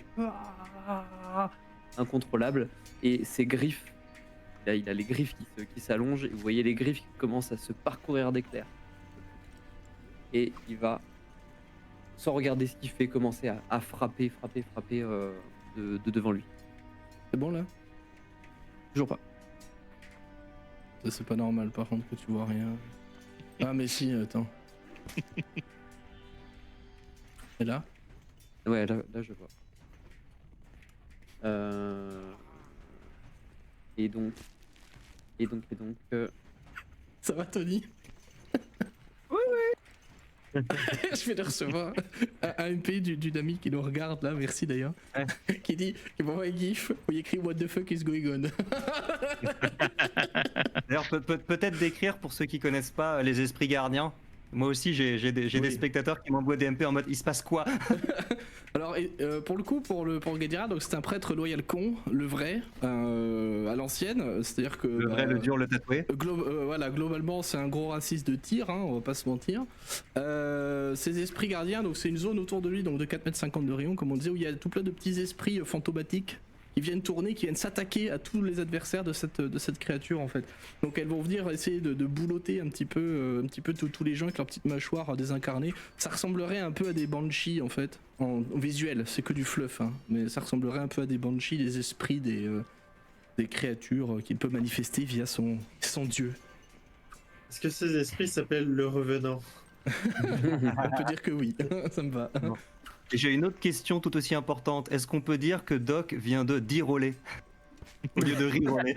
incontrôlable, et ses griffes. Là, il a les griffes qui s'allongent, et vous voyez les griffes qui commencent à se parcourir d'éclairs. Et il va, sans regarder ce qu'il fait, commencer à frapper de devant lui. C'est bon là? Toujours pas. Ça c'est pas normal par contre que tu vois rien. Ah mais si, attends. Et là? Ouais, là je vois. Et donc. Ça va, Tony? Oui. Je vais le recevoir. Un MP d'une amie qui nous regarde là, merci d'ailleurs. Qui m'envoie un gif où il écrit What the fuck is going on? D'ailleurs, peut-être décrire pour ceux qui connaissent pas les esprits gardiens. Moi aussi, j'ai des spectateurs qui m'envoient des MP en mode il se passe quoi? Alors, pour le coup, pour Gadirad, donc c'est un prêtre loyal con, le vrai, à l'ancienne, c'est-à-dire que. Le vrai, le dur, le tatoué. Voilà, globalement, c'est un gros raciste de tir, hein, on va pas se mentir. Ces esprits gardiens, donc c'est une zone autour de lui, donc de 4,50 m de rayon, comme on disait, où il y a tout plein de petits esprits fantomatiques qui viennent tourner, qui viennent s'attaquer à tous les adversaires de cette créature en fait. Donc elles vont venir essayer de boulotter un petit peu tous les gens avec leur petite mâchoire désincarnée. Ça ressemblerait un peu à des banshees en fait, en visuel, c'est que du fluff, hein, mais ça ressemblerait un peu à des banshees, des esprits des créatures qu'il peut manifester via son dieu. Est-ce que ces esprits s'appellent le Revenant? On peut dire que oui, ça me va. Non. Et j'ai une autre question tout aussi importante. Est-ce qu'on peut dire que Doc vient de diroler au lieu de riroler?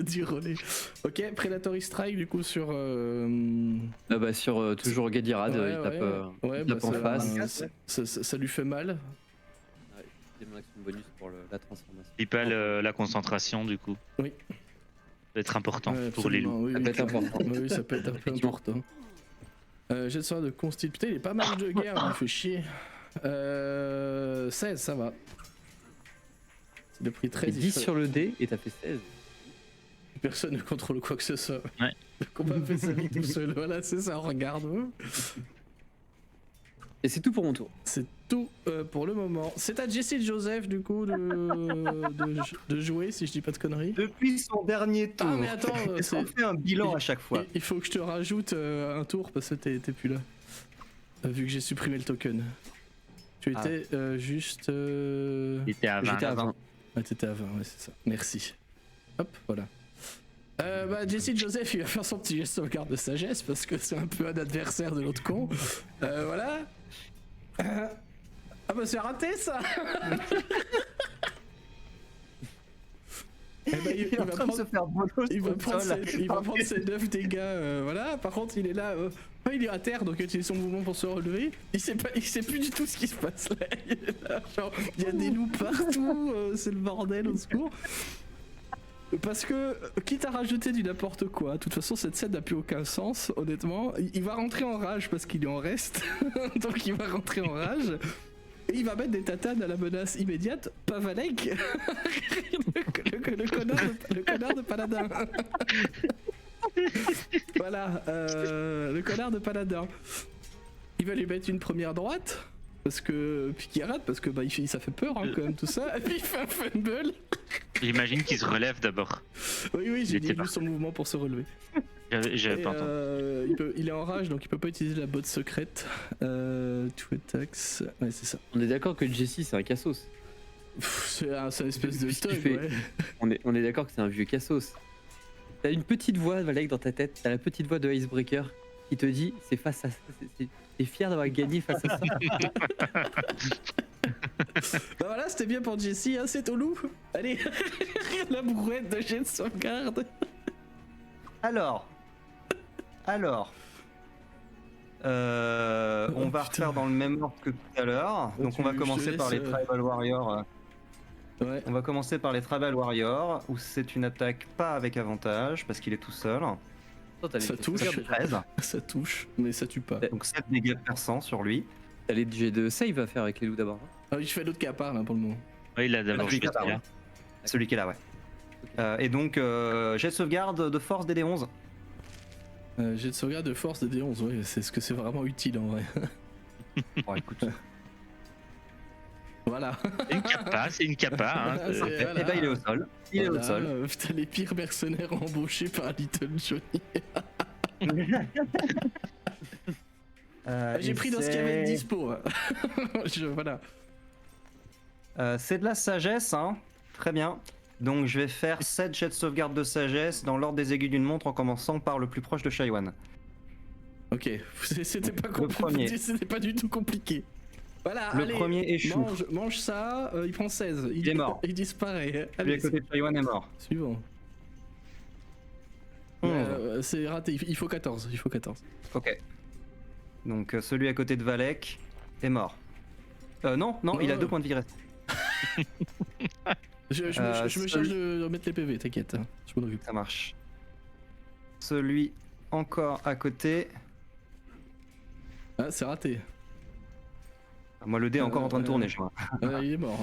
Diroler. Ok, Predatory Strike du coup sur. Sur toujours Gadirad, il tape en face. Ça lui fait mal. C'est mon action bonus pour la transformation. Et pas la concentration du coup. Oui. Ça peut être important pour les loups. loups. Ça peut être important. Oui, ça peut être un peu important. J'ai de sorte de constituer. Putain, il est pas mal de guerre, il me fait chier. 16, ça va. Il a pris 13. 10 sur le dé et t'as fait 16. Personne ne contrôle quoi que ce soit. Ouais. Le combat fait sa vie tout seul. Voilà, c'est ça, on regarde. Et c'est tout pour mon tour. C'est tout pour le moment. C'est à Jesse Joseph du coup de jouer, si je dis pas de conneries. Depuis son dernier tour. Ah mais attends, est-ce qu'on fait un bilan à chaque fois? Il faut que je te rajoute un tour parce que t'es plus là. Vu que j'ai supprimé le token. Tu étais juste... Il était à 20. J'étais à 20. Ah, t'étais à 20, ouais, c'est ça. Merci. Hop, voilà. Jesse Joseph, il va faire son petit geste sauvegarde de sagesse parce que c'est un peu un adversaire de l'autre con. Voilà. Ah bah c'est raté ça. Eh ben, il va prendre ses 9 dégâts, voilà. Par contre, il est là, il est à terre, donc il utilise son mouvement pour se relever. Il sait plus du tout ce qui se passe là. Il est là, genre, il y a des loups partout, c'est le bordel, au secours. Parce que, quitte à rajouter du n'importe quoi, de toute façon cette scène n'a plus aucun sens, honnêtement. Il va rentrer en rage parce qu'il est en reste, donc il va rentrer en rage. Et il va mettre des tatanes à la menace immédiate, pas Valek, le connard de Paladin. Voilà, le connard de Paladin. Il va lui mettre une première droite, parce que puis qu'il rate, parce que ça fait peur hein, quand même tout ça. Et puis il fait un fumble. J'imagine qu'il se relève d'abord. Oui, j'ai vu son mouvement pour se relever. J'avais pas entendu. Il est en rage, donc il peut pas utiliser la botte secrète. Two attacks. Ouais, c'est ça. On est d'accord que Jesse c'est un cassos. C'est un espèce de thug, ouais. On est d'accord que c'est un vieux cassos. T'as une petite voix, Valek, dans ta tête. T'as la petite voix de Icebreaker qui te dit c'est face à ça. T'es fier d'avoir gagné face à ça. Bah voilà, c'était bien pour Jesse, hein, c'est au loup. Allez, la brouette de jet de sauvegarde. Alors, on va refaire dans le même ordre que tout à l'heure. Donc on va commencer par les Tribal Warriors. Ouais. On va commencer par les Tribal Warriors, où c'est une attaque pas avec avantage, parce qu'il est tout seul. Ça touche, ça touche, mais ça tue pas. Donc 7 dégâts perçants sur lui. T'as les jets de save à faire avec les loups d'abord. Ah oui, je fais l'autre qui part là pour le moment. Oui, il a d'abord celui qui est là, ouais. Et donc, jet de sauvegarde de force des D11. Jet de sauvegarde de force des D11, ouais, c'est ce que c'est vraiment utile en vrai. Bon, écoute. Voilà. C'est une capa. Hein, Et bah, il est au sol. Il est au sol. Putain, les pires mercenaires embauchés par Little Johnny. J'ai pris dans ce qu'il y avait de dispo. Voilà. C'est de la sagesse, hein. Très bien. Donc je vais faire 7 jets de sauvegarde de sagesse dans l'ordre des aiguilles d'une montre en commençant par le plus proche de Shaiwan. Ok, c'était pas compliqué. C'était pas du tout compliqué. Voilà, Le allez, premier échoue. mange ça, il prend 16. Il est mort. Il disparaît. Lui Allez, à côté de Chaiwan est mort. suivant. 11. C'est raté, il faut 14. Il faut 14. Ok. Donc celui à côté de Valek est mort. Non, il a 2 points de vie restants. Je me charge de remettre les PV, t'inquiète. Je m'en occupe. Ça marche. Celui encore à côté. Ah, c'est raté. Moi, le dé est encore en train de tourner, je vois. Il est mort.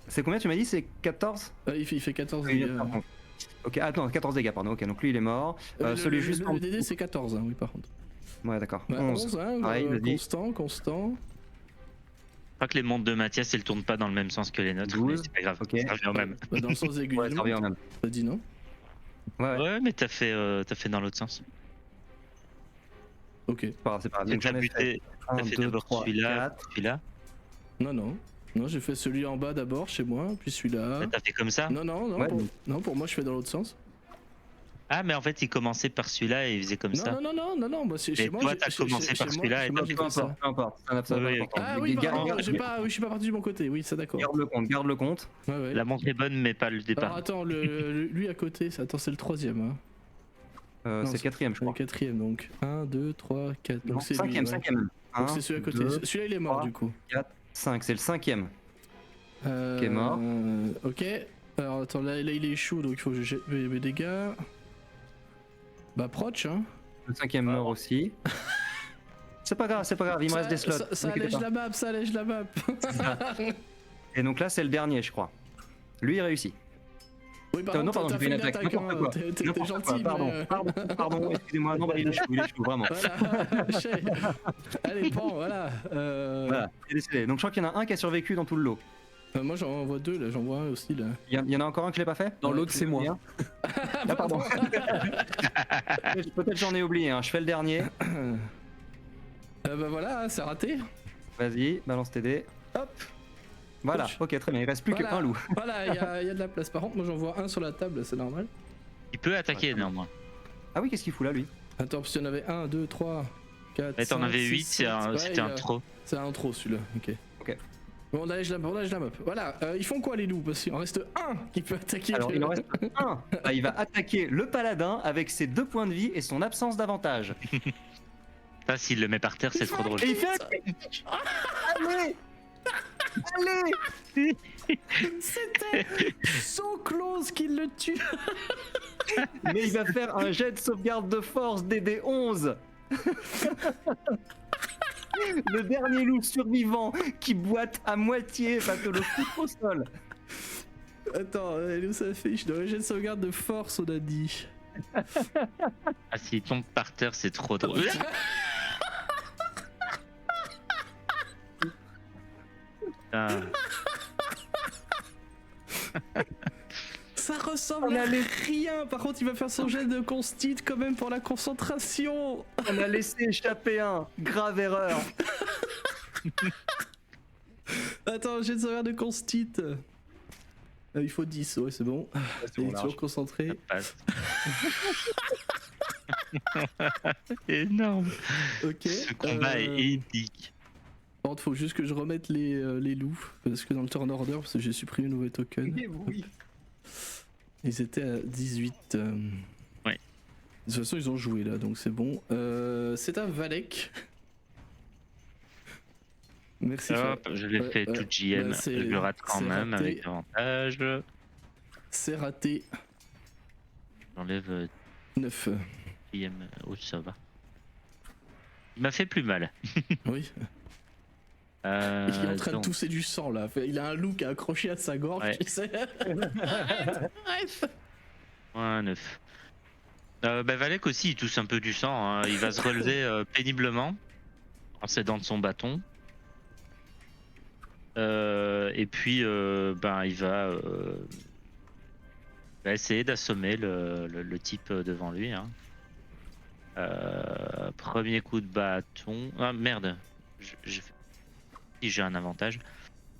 C'est combien tu m'as dit? C'est 14? Il fait 14 Oui, dégâts. pardon. Ok, attends, 14 dégâts, pardon. Ok, donc lui il est mort. Celui juste en le DD c'est 14, oui, par contre. Ouais, d'accord. Bah, 11. hein, Pareil, vas-y. constant. Je crois que les montres de Mathias, elles tournent pas dans le même sens que les nôtres, 12, mais c'est pas grave, ok. ça revient au même. Dans le sens aigu. Ouais, ça revient au même. T'as dit non? Ouais, Ouais, mais t'as fait dans l'autre sens. Ok. c'est pas grave. T'as Donc j'en ai fait buté, 1, t'as fait 2, d'abord 3, celui-là, 4. celui-là. Non, j'ai fait celui en bas d'abord chez moi, puis celui-là. T'as fait comme ça. Non, Ouais, non, pour moi je fais dans l'autre sens. Ah, mais en fait, il commençait par celui-là et il faisait comme ça. Non, moi chez Mais moi. toi, t'as commencé par celui-là et moi, t'as j'ai Peu fait ça. importe, peu importe. C'est un absolument Oui, important. Ah oui, pardon, Garde- je suis pas parti du bon côté, oui, ça d'accord. Garde le compte. Ouais. La montre est bonne, mais pas le Alors départ. attends, lui à côté, c'est le troisième. Hein. Non, C'est le quatrième, je Le crois. quatrième, donc 1, 2, 3, 4. Non, Donc c'est lui. cinquième, Ouais. cinquième. Donc 1, c'est celui à côté. 2, Celui-là il est mort 3. du coup. 4, 5, c'est le cinquième. Qui est mort. Ok. Alors attends, là il échoue, donc il faut que je jette mes dégâts. Bah proche hein. Le cinquième mort aussi. C'est pas grave, il me reste des slots. Ça ne t'inquiète allège la map. pas. Et donc là, c'est le dernier, je crois. Lui, il réussit. Oui, par Non, contre, pardon, t'as j'ai fait fait une une attaque. attaque, N'importe hein. quoi. T'es N'importe gentil, quoi. mais... Pardon, excusez-moi. Non, il échoue, vraiment. Voilà, allez, prends, voilà. Voilà, il est décédé. Donc je crois qu'il y en a un qui a survécu dans tout le lot. Moi j'en vois deux, là, j'en vois un aussi, là. Il y en a encore un que je l'ai pas fait? Dans l'autre, c'est moi. Ah, pardon. Peut-être j'en ai oublié, hein. Je fais le dernier. Bah voilà, c'est raté. Vas-y, balance tes dés. Hop. Voilà, Ouch. ok, très bien. Il reste plus Voilà. qu'un loup. Voilà, il y a de la place. Par contre, moi j'en vois un sur la table, c'est normal. Il peut attaquer néanmoins. Ah oui, qu'est-ce qu'il fout là, lui? Attends, parce qu'il y en avait 1, 2, 3, 4. Mais t'en 5, avais 6, 8, 7. c'était un trop. C'est un trop celui-là, ok. Ok. Bon, on allège la map. Voilà, ils font quoi les loups? Parce qu'il en reste un qui peut attaquer. Alors, il en reste un. Bah, il va attaquer le paladin avec ses 2 points de vie et son absence d'avantage. Ça, s'il le met par terre, c'est trop drôle. Et il fait un... Allez Allez C'était so close qu'il le tue. Mais il va faire un jet de sauvegarde de force DD11. Le dernier loup survivant qui boite à moitié va te le foutre au sol. Attends, elle est où sa fiche? Dans le jet de sauvegarde de force, on a dit. Ah, s'il tombe par terre, c'est trop drôle. Putain. Ça ressemble On a à les- rien. Par contre, il va faire son jet de constite quand même pour la concentration. On a laissé échapper un. Grave erreur. Attends, jet de sauvegarde de constite. Il faut 10, ouais, c'est bon. Il est toujours concentré. Passe. Énorme. Ok. Ce combat est épique. Par contre, faut juste que je remette les loups. Parce que dans le turn order, parce que j'ai supprimé le nouveau token. Oui. Ils étaient à 18. Ouais. De toute façon, ils ont joué là, donc c'est bon. C'est à Valek. Merci. Hop, je l'ai fait tout JM. bah, Je le rate quand c'est même raté. avec avantage. C'est raté. J'enlève 9. JM. Oh, ça va. Il m'a fait plus mal. Oui. Il est en train de donc, tousser du sang là. Il a un loup qui a accroché à sa gorge. Ouais. Tu sais. Bref. moins 9. Bah, Valek aussi, il tousse un peu du sang. Hein. Il va se relever péniblement en s'aidant de son bâton. Et puis, il va essayer d'assommer le type devant lui. Hein. Premier coup de bâton. Ah merde. Si j'ai un avantage.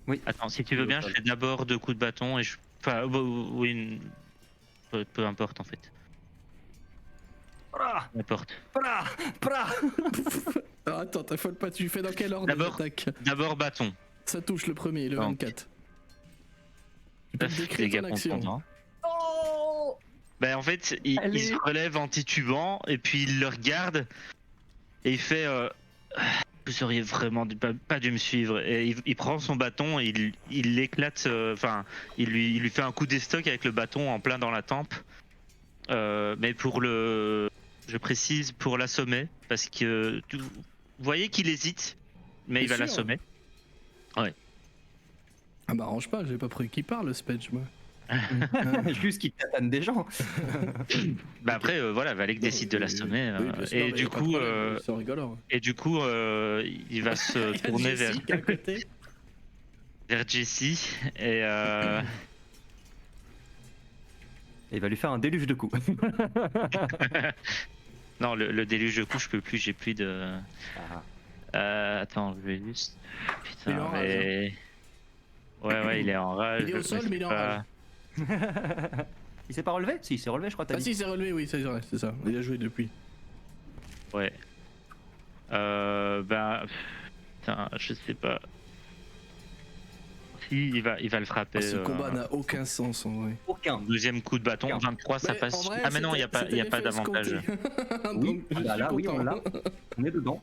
Oui. Attends, si tu veux bien, je fais d'abord 2 coups de bâton et je. Enfin, oui, peu importe en fait. N'importe. Alors, attends, t'affole pas, tu fais dans quel ordre l'attaque? D'abord bâton. Ça touche le premier, le 24. Tu peux me décrire Dégâts ton action? contondants. Ben en fait, il se relève en titubant et puis il le regarde et il fait vous auriez vraiment pas dû me suivre. Et il prend son bâton et il l'éclate, enfin, il lui fait un coup d'estoc avec le bâton en plein dans la tempe. Mais je précise, pour l'assommer, parce que vous voyez qu'il hésite, mais il va l'assommer. Ouais. Ah bah arrange pas, j'ai pas pris qu'il parle, Spedge, moi. Juste qu'il tatane des gens. Bah après, voilà, Valek décide de l'assommer. Et du coup, il va se tourner vers Jessie et il va lui faire un déluge de coups. Non, le déluge de coups, je peux plus, j'ai plus de. Attends, je vais juste. Putain, mais. Ouais, il est en rage. Il est au sol, mais il est en rage. Il s'est pas relevé? Si, il s'est relevé, je crois. Ah, si, il s'est relevé, oui, c'est vrai, c'est ça. Il a joué depuis. Ouais. Bah. Putain, je sais pas. Si, il va le frapper. Ce combat n'a aucun sens en vrai. Aucun. Deuxième coup de bâton, 23, ça passe. Vrai, mais non, il n'y a pas d'avantage. Oui, là, oui, on est dedans.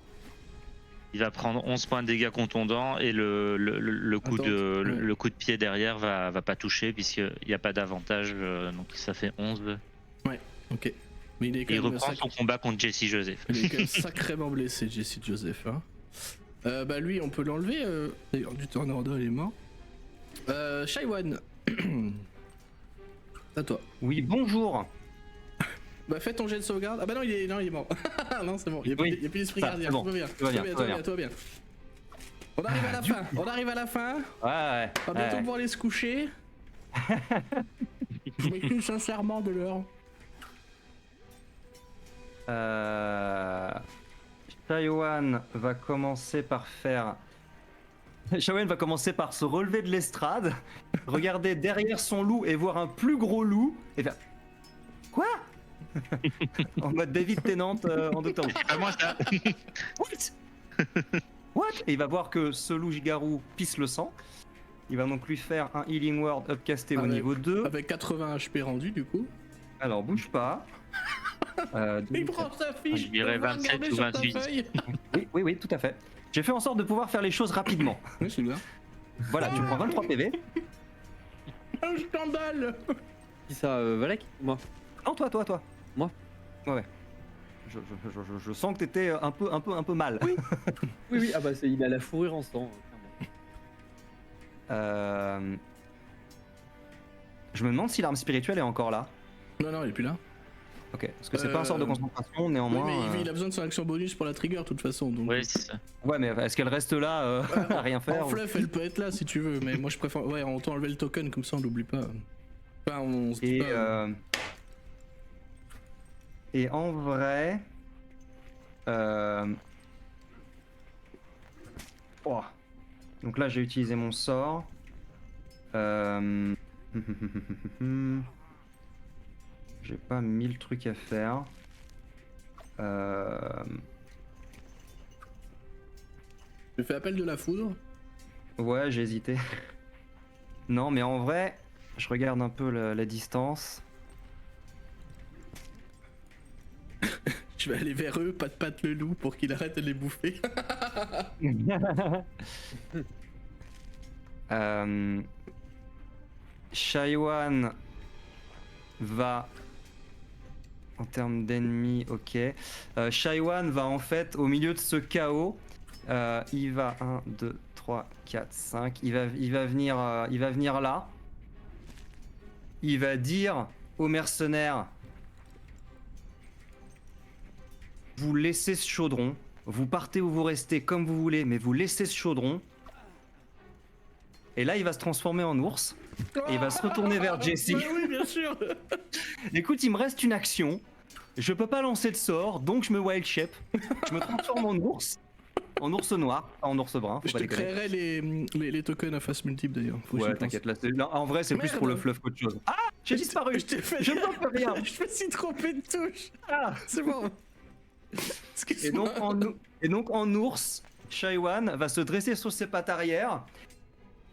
Il va prendre 11 points de dégâts contondants et le coup de pied derrière va pas toucher puisqu'il n'y a pas d'avantage, donc ça fait 11. Ouais, ok. Mais il reprend son combat contre Jesse Joseph. Il est quand même sacrément blessé, Jesse Joseph. Hein. Bah lui, on peut l'enlever. D'ailleurs, du Tornado, il est mort. Shaiwan. À toi. Oui, bonjour. Bah fais ton jet de sauvegarde. Ah bah non, il est mort. Non, c'est bon. Il y a plus d'esprit gardien. Tout va bien. Tout va bien. On arrive à la fin. On arrive à la fin. Ouais. On va bientôt pouvoir aller se coucher. Je m'excuse sincèrement de l'heure. Shaiwan va commencer par se relever de l'estrade, regarder derrière son loup et voir un plus gros loup et faire quoi? En mode David Tennant en Doctor Who. À moi ça. What? Et il va voir que ce loup gigarou pisse le sang. Il va donc lui faire un Healing Word upcasté au niveau 2. Avec 80 HP rendu du coup. Alors bouge pas. Il prend sa fiche. Je dirais 27 ou 28. Oui, tout à fait. J'ai fait en sorte de pouvoir faire les choses rapidement. Oui, c'est bien. Voilà, tu prends 23 PV. Un scandale. Qui ça, Valek? Moi. Non, toi. Moi? Ouais. Je sens que t'étais un peu mal. Oui, ah bah il a la fourrure en sang, clairement. Je me demande si l'arme spirituelle est encore là. Non, il est plus là. Ok, parce que c'est pas un sort de concentration, néanmoins. Oui, mais il a besoin de son action bonus pour la trigger de toute façon. Donc... Ouais, c'est ça. Ouais, mais est-ce qu'elle reste là à rien faire? En fluff, elle peut être là si tu veux, mais moi je préfère. Ouais, on t'enlève le token comme ça, on l'oublie pas. Enfin, on se dit pas. Et en vrai. Oh. Donc là, j'ai utilisé mon sort. J'ai pas 1000 trucs à faire. Tu fais appel de la foudre? Ouais, j'ai hésité. Non, mais en vrai, je regarde un peu la distance. Je vais aller vers eux, patte le loup pour qu'il arrête de les bouffer. Shaiwan va... En termes d'ennemis, ok. Shaiwan va en fait, au milieu de ce chaos, il va 1, 2, 3, 4, 5. Il va venir là. Il va dire aux mercenaires: vous laissez ce chaudron, vous partez ou vous restez comme vous voulez, mais vous laissez ce chaudron. Et là, il va se transformer en ours. Et il va se retourner vers Jessie. Oui, bien sûr. Écoute, il me reste une action. Je peux pas lancer de sort, donc je me wild shape. Je me transforme en ours. En ours noir, pas en ours brun. Je te créerai les tokens à face multiple d'ailleurs. Ouais, t'inquiète, là, en vrai, c'est plus pour le fluff qu'autre chose. Ah! J'ai disparu. Je t'ai fait... Je ne peux rien. Je me suis trompé de touche. Ah. C'est bon. Et donc en ours, Shaiwan va se dresser sur ses pattes arrière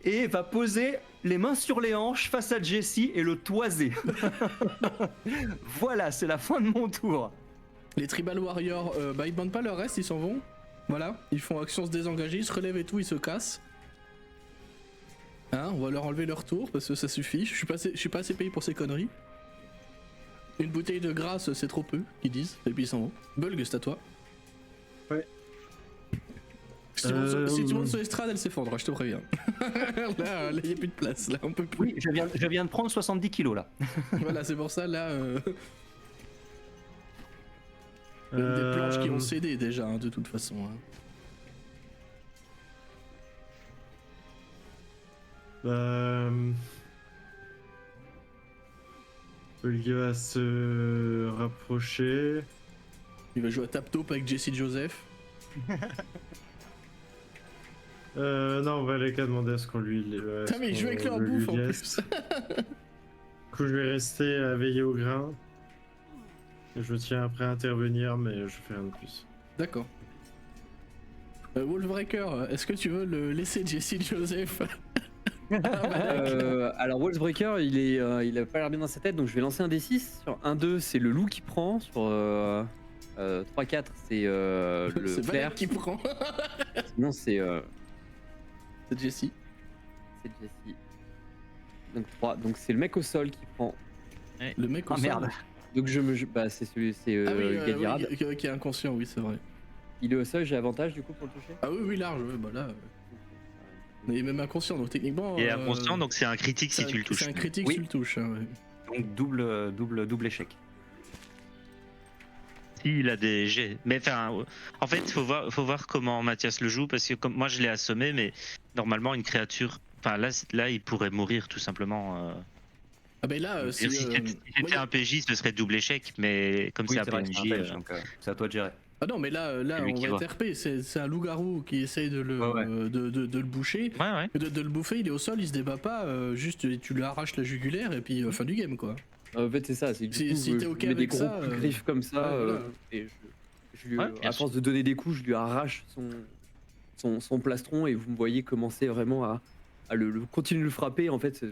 et va poser les mains sur les hanches face à Jessie et le toiser. Voilà, c'est la fin de mon tour. Les Tribal Warriors, ils demandent pas leur reste, ils s'en vont. Voilà, ils font action se désengager, ils se relèvent et tout, ils se cassent. Hein, on va leur enlever leur tour parce que ça suffit. Je suis pas assez payé pour ces conneries. Une bouteille de grâce, c'est trop peu, ils disent, et puis ils s'en vont. Bulg, c'est à toi. Ouais. Si tu montes sur l'estrade, elle s'effondre, je te préviens. là, y a plus de place, là, on peut plus. Oui, je viens de prendre 70 kilos là. Voilà, c'est pour ça, là. Des planches qui ont cédé déjà, hein, de toute façon. Hein. Bulg va se rapprocher. Il va jouer à tap top avec Jesse Joseph. Non, Valek a demandé à ce qu'on lui. Putain, mais il joue avec leur bouffe en plus. Du coup, je vais rester à veiller au grain. Je tiens après à intervenir, mais je fais rien de plus. D'accord. Wolfbreaker, est-ce que tu veux le laisser Jesse Joseph? Alors Wolfbreaker, il a pas l'air bien dans sa tête, donc je vais lancer un D6. Sur 1-2, c'est le loup qui prend. Sur 3-4, c'est le C'est clair. Valek qui prend. Non, c'est C'est Jesse. Jesse. Donc 3, donc c'est le mec au sol qui prend. Le mec au sol. Merde. Donc c'est celui, c'est Gadirad. Oui, qui est inconscient, oui, c'est vrai. Il est au sol, j'ai avantage du coup pour le toucher. Ah oui, large, ouais, bah là. Il est même inconscient, donc techniquement. Il est inconscient, donc c'est un critique si tu le touches. C'est un critique Oui. si tu le touches. Hein, ouais. Donc double échec. Il a des jets. Mais enfin, en fait, faut voir comment Mathias le joue, parce que comme moi je l'ai assommé, mais normalement une créature, enfin là il pourrait mourir tout simplement. Ah ben là, Si c'était un PJ, ce serait double échec, mais comme c'est un vrai que PNJ. c'est un belge, donc c'est à toi de gérer. Ah non, mais là C'est lui on qui va voit. être RP, c'est un loup-garou qui essaye de le, Ouais. de le boucher. Ouais. De le bouffer, il est au sol, il se débat pas, juste tu lui arraches la jugulaire et puis fin du game quoi. En fait, c'est ça. C'est Si t'es ok je mets des avec gros ça, coups de griffes comme ça, voilà. et je lui, Ouais, bien à force de donner des coups, je lui arrache son plastron et vous me voyez commencer vraiment à continuer de le frapper, en fait,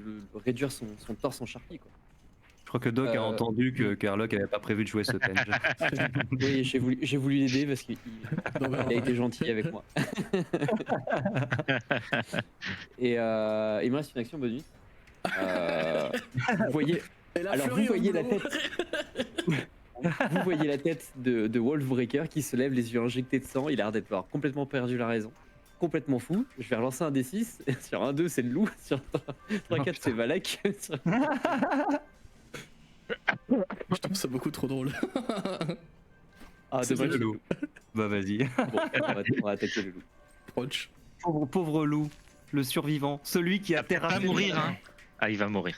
réduire son torse en charpie quoi. Je crois que Doc a entendu que Carlock avait pas prévu de jouer ce penge. Oui, j'ai voulu l'aider parce qu'il a été gentil avec moi. Et il me reste une action bonus. Vous voyez, Et la alors furie vous voyez au la boulot. tête. Vous voyez la tête de Wolfbreaker qui se lève, les yeux injectés de sang. Il a l'air d'avoir complètement perdu la raison. Complètement fou. Je vais relancer un D6. Sur 1-2, c'est le loup. Sur 3-4, c'est Valak. Je trouve ça beaucoup trop drôle. Ah, C'est dommage. le loup. Bah vas-y. Bon, on va attaquer le loup. Proche. Pauvre loup, le survivant, celui qui a Il va terrassé. mourir, hein. Ah, il va mourir.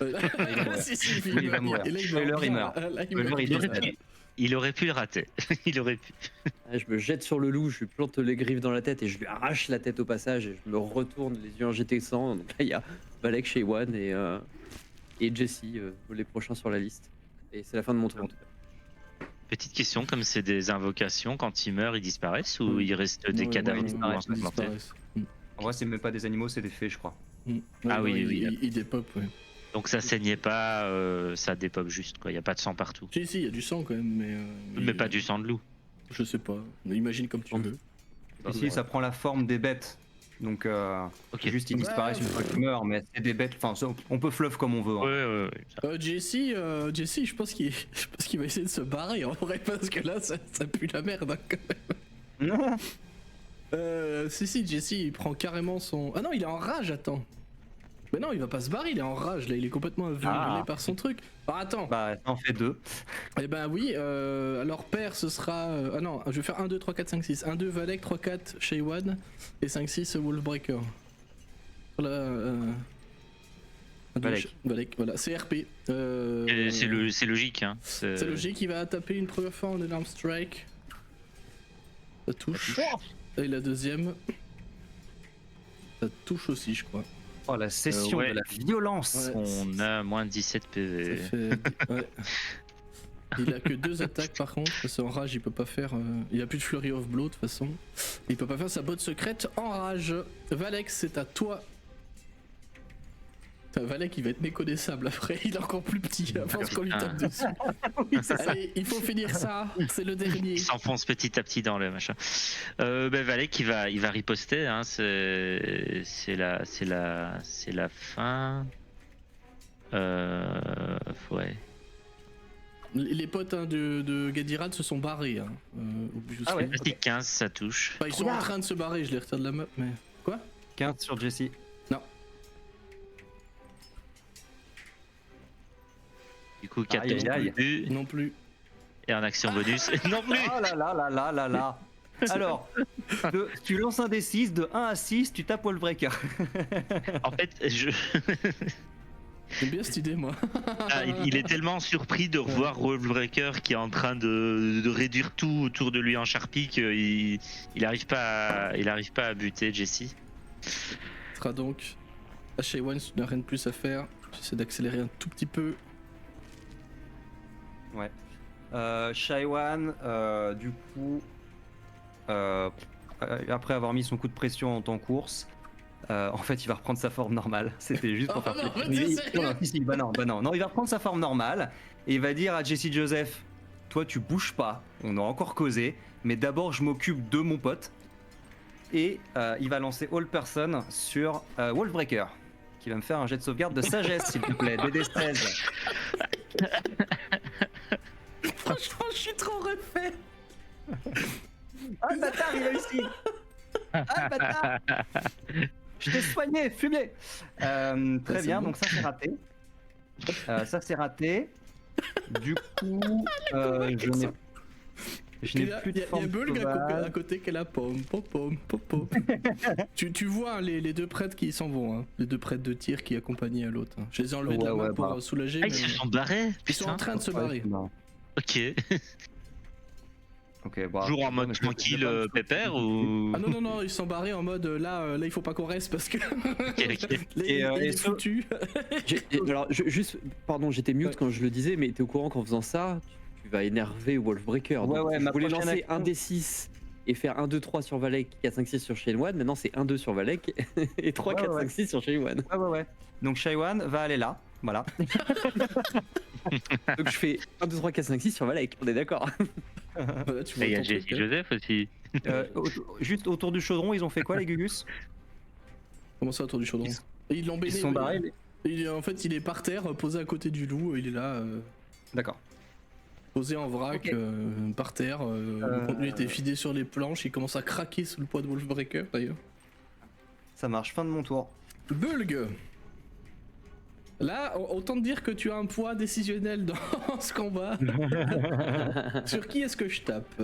Si, Il va mourir. Et là, Spoiler, il meurt. Là, il Spoiler, meurt. il décède. Il aurait pu le rater. Il aurait pu. Je me jette sur le loup, je lui plante les griffes dans la tête et je lui arrache la tête au passage et je me retourne les yeux injectés de sang. Donc là, il y a Valek, Shaiwan et Jesse, les prochains sur la liste. Et c'est la fin de mon tour en tout cas. Petite question, comme c'est des invocations, quand ils meurent, ils disparaissent ou il reste des Non, cadavres ils disparaissent. disparaissent. En vrai, c'est même pas des animaux, c'est des fées, je crois. Ah oui, Il dépop, ouais. Donc ça saignait pas, ça dépop juste, quoi. Il n'y a pas de sang partout. Si, il y a du sang quand même, Mais pas du sang de loup. Je sais pas. Imagine comme tu veux. Ici, ça prend la forme des bêtes. Donc, Ok. juste ils disparaissent une fois qu'ils meurent, mais c'est des bêtes. Enfin, on peut fluff comme on veut. Hein. Ouais. Jesse, je pense qu'il va essayer de se barrer en vrai parce que là, ça pue la merde hein, quand même. Si, Jesse, il prend carrément son. Ah non, il est en rage, attends. Mais non, il va pas se barrer, il est en rage là, il est complètement aveuglé par son truc. Ah, attends. Bah, t'en fais deux. Eh ben oui, alors père ce sera... Ah non, je vais faire 1, 2, 3, 4, 5, 6. 1, 2 Valek, 3, 4 Shaiwan et 5, 6 Wolfbreaker. Voilà. Valek, voilà, c'est RP. C'est logique, hein. C'est logique, il va taper une première fois en Alarm Strike. Ça touche. Et la deuxième... Ça touche aussi, je crois. Oh, la session ouais. de la violence. Ouais. On a moins de 17 PV. Ça fait- ouais. Il a que 2 attaques par contre, parce qu'en rage il peut pas faire. Il a plus de Flurry of Blow de toute façon. Il peut pas faire sa botte secrète en rage. Valek, c'est à toi. Putain, Valek il va être méconnaissable après, il est encore plus petit à force qu'on lui tape dessus. Allez, il faut finir ça, c'est le dernier. Il s'enfonce petit à petit dans le machin. Valek il va riposter, hein, c'est la fin. Ouais. Les potes hein, de Gadirad se sont barrés. Hein, Ah ouais. Petit 15, ça touche. Enfin, ils sont en train de se barrer, je les retire de la map, mais. Quoi 15 sur Jesse. Non. Du coup, 14 Aïe, aïe, aïe. plus. Non plus. Et en action bonus, non plus. Oh là là là là là là. Alors, tu lances un D6, de 1 à 6, tu tapes Wallbreaker. En fait, J'aime bien cette idée, moi. il est tellement surpris de revoir Wolfbreaker qui est en train de réduire tout autour de lui en Sharpie qu'il arrive pas à buter Jesse. Ce sera donc à Shaywan, tu n'as rien de plus à faire. J'essaie d'accélérer un tout petit peu. Ouais. Shaiwan, du coup, après avoir mis son coup de pression en temps course, en fait, il va reprendre sa forme normale. C'était juste pour Oh faire non, plaisir. mais t'es sérieux Non, il va reprendre sa forme normale et il va dire à Jesse Joseph, toi tu bouges pas, on a encore causé, mais d'abord je m'occupe de mon pote. Et il va lancer All Person sur Wolfbreaker, qui va me faire un jet de sauvegarde de sagesse, s'il te plaît, DD16. Franchement, je suis trop refait. Ah le bâtard, il réussit. Ah le bâtard. Je t'ai soigné, fumé. Très bien, bon. donc ça c'est raté. Ça c'est raté. Du coup, je n'ai Il y a, plus de il y a forme Bulg sauvage. à côté qui est la pomme. Pom. tu vois hein, les 2 prêtres qui s'en vont, hein. Les 2 prêtres de tir qui accompagnaient l'autre. Hein. Je les ai enlevés de la Ouais, main pour bah. soulager. Ah, mais... ils se sont barrés. Ils sont en train de se barrer. Ok. Ok, bon. Toujours en mode mais je- tranquille, je- pépère ou. Ah non, ils sont barrés en mode là il faut pas qu'on reste parce que. Ok. Là, Et, il est et ce- foutu. Alors, juste, pardon, j'étais mute Ouais. quand je le disais, mais t'es au courant qu'en faisant ça, tu vas énerver Wolfbreaker. Ouais, Donc, ouais, je ma voulais prochaine lancer action- un D6 et faire 1, 2, 3 sur Valek, 4, 5, 6 sur Shenwan. Maintenant, c'est 1, 2 sur Valek et 3, Ouais, 4, ouais. 5, 6 sur Shenwan. Ouais. Donc Shaiwan va aller là, voilà. Donc, je fais 1, 2, 3, 4, 5, 6 sur Valek, on est d'accord. Voilà, tu vois Et il y a ton Jesse truc, hein. Joseph aussi. Juste autour du chaudron, ils ont fait quoi les Gugus? Comment ça autour du chaudron? Ils l'ont Ils baigné. se sont barrés. En fait, il est par terre, posé à côté du loup. Il est là, D'accord. posé en vrac, Ok. par terre. Le contenu était fidé sur les planches. Il commence à craquer sous le poids de Wolfbreaker d'ailleurs. Ça marche, fin de mon tour. Bulg. Là, autant te dire que tu as un poids décisionnel dans ce combat. Sur qui est-ce que je tape? Je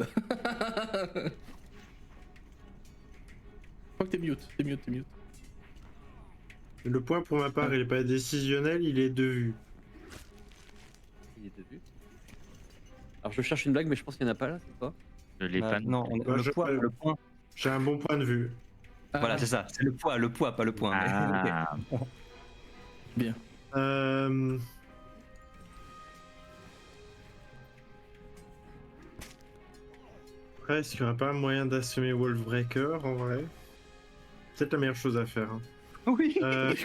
crois que t'es mute. Le point pour ma part, il est pas décisionnel, il est de vue. Il est de vue. Alors, je cherche une blague, mais je pense qu'il n'y en a pas là, c'est pas? Je l'ai pas. Non, Bah, le poids, le point. J'ai un bon point de vue. Voilà, c'est ça. C'est le poids, pas le point. mais- Ah. Bien. Après, est-ce qu'il n'y aurait pas moyen d'assommer Wolfbreaker en vrai? C'est peut-être la meilleure chose à faire. Hein. Oui.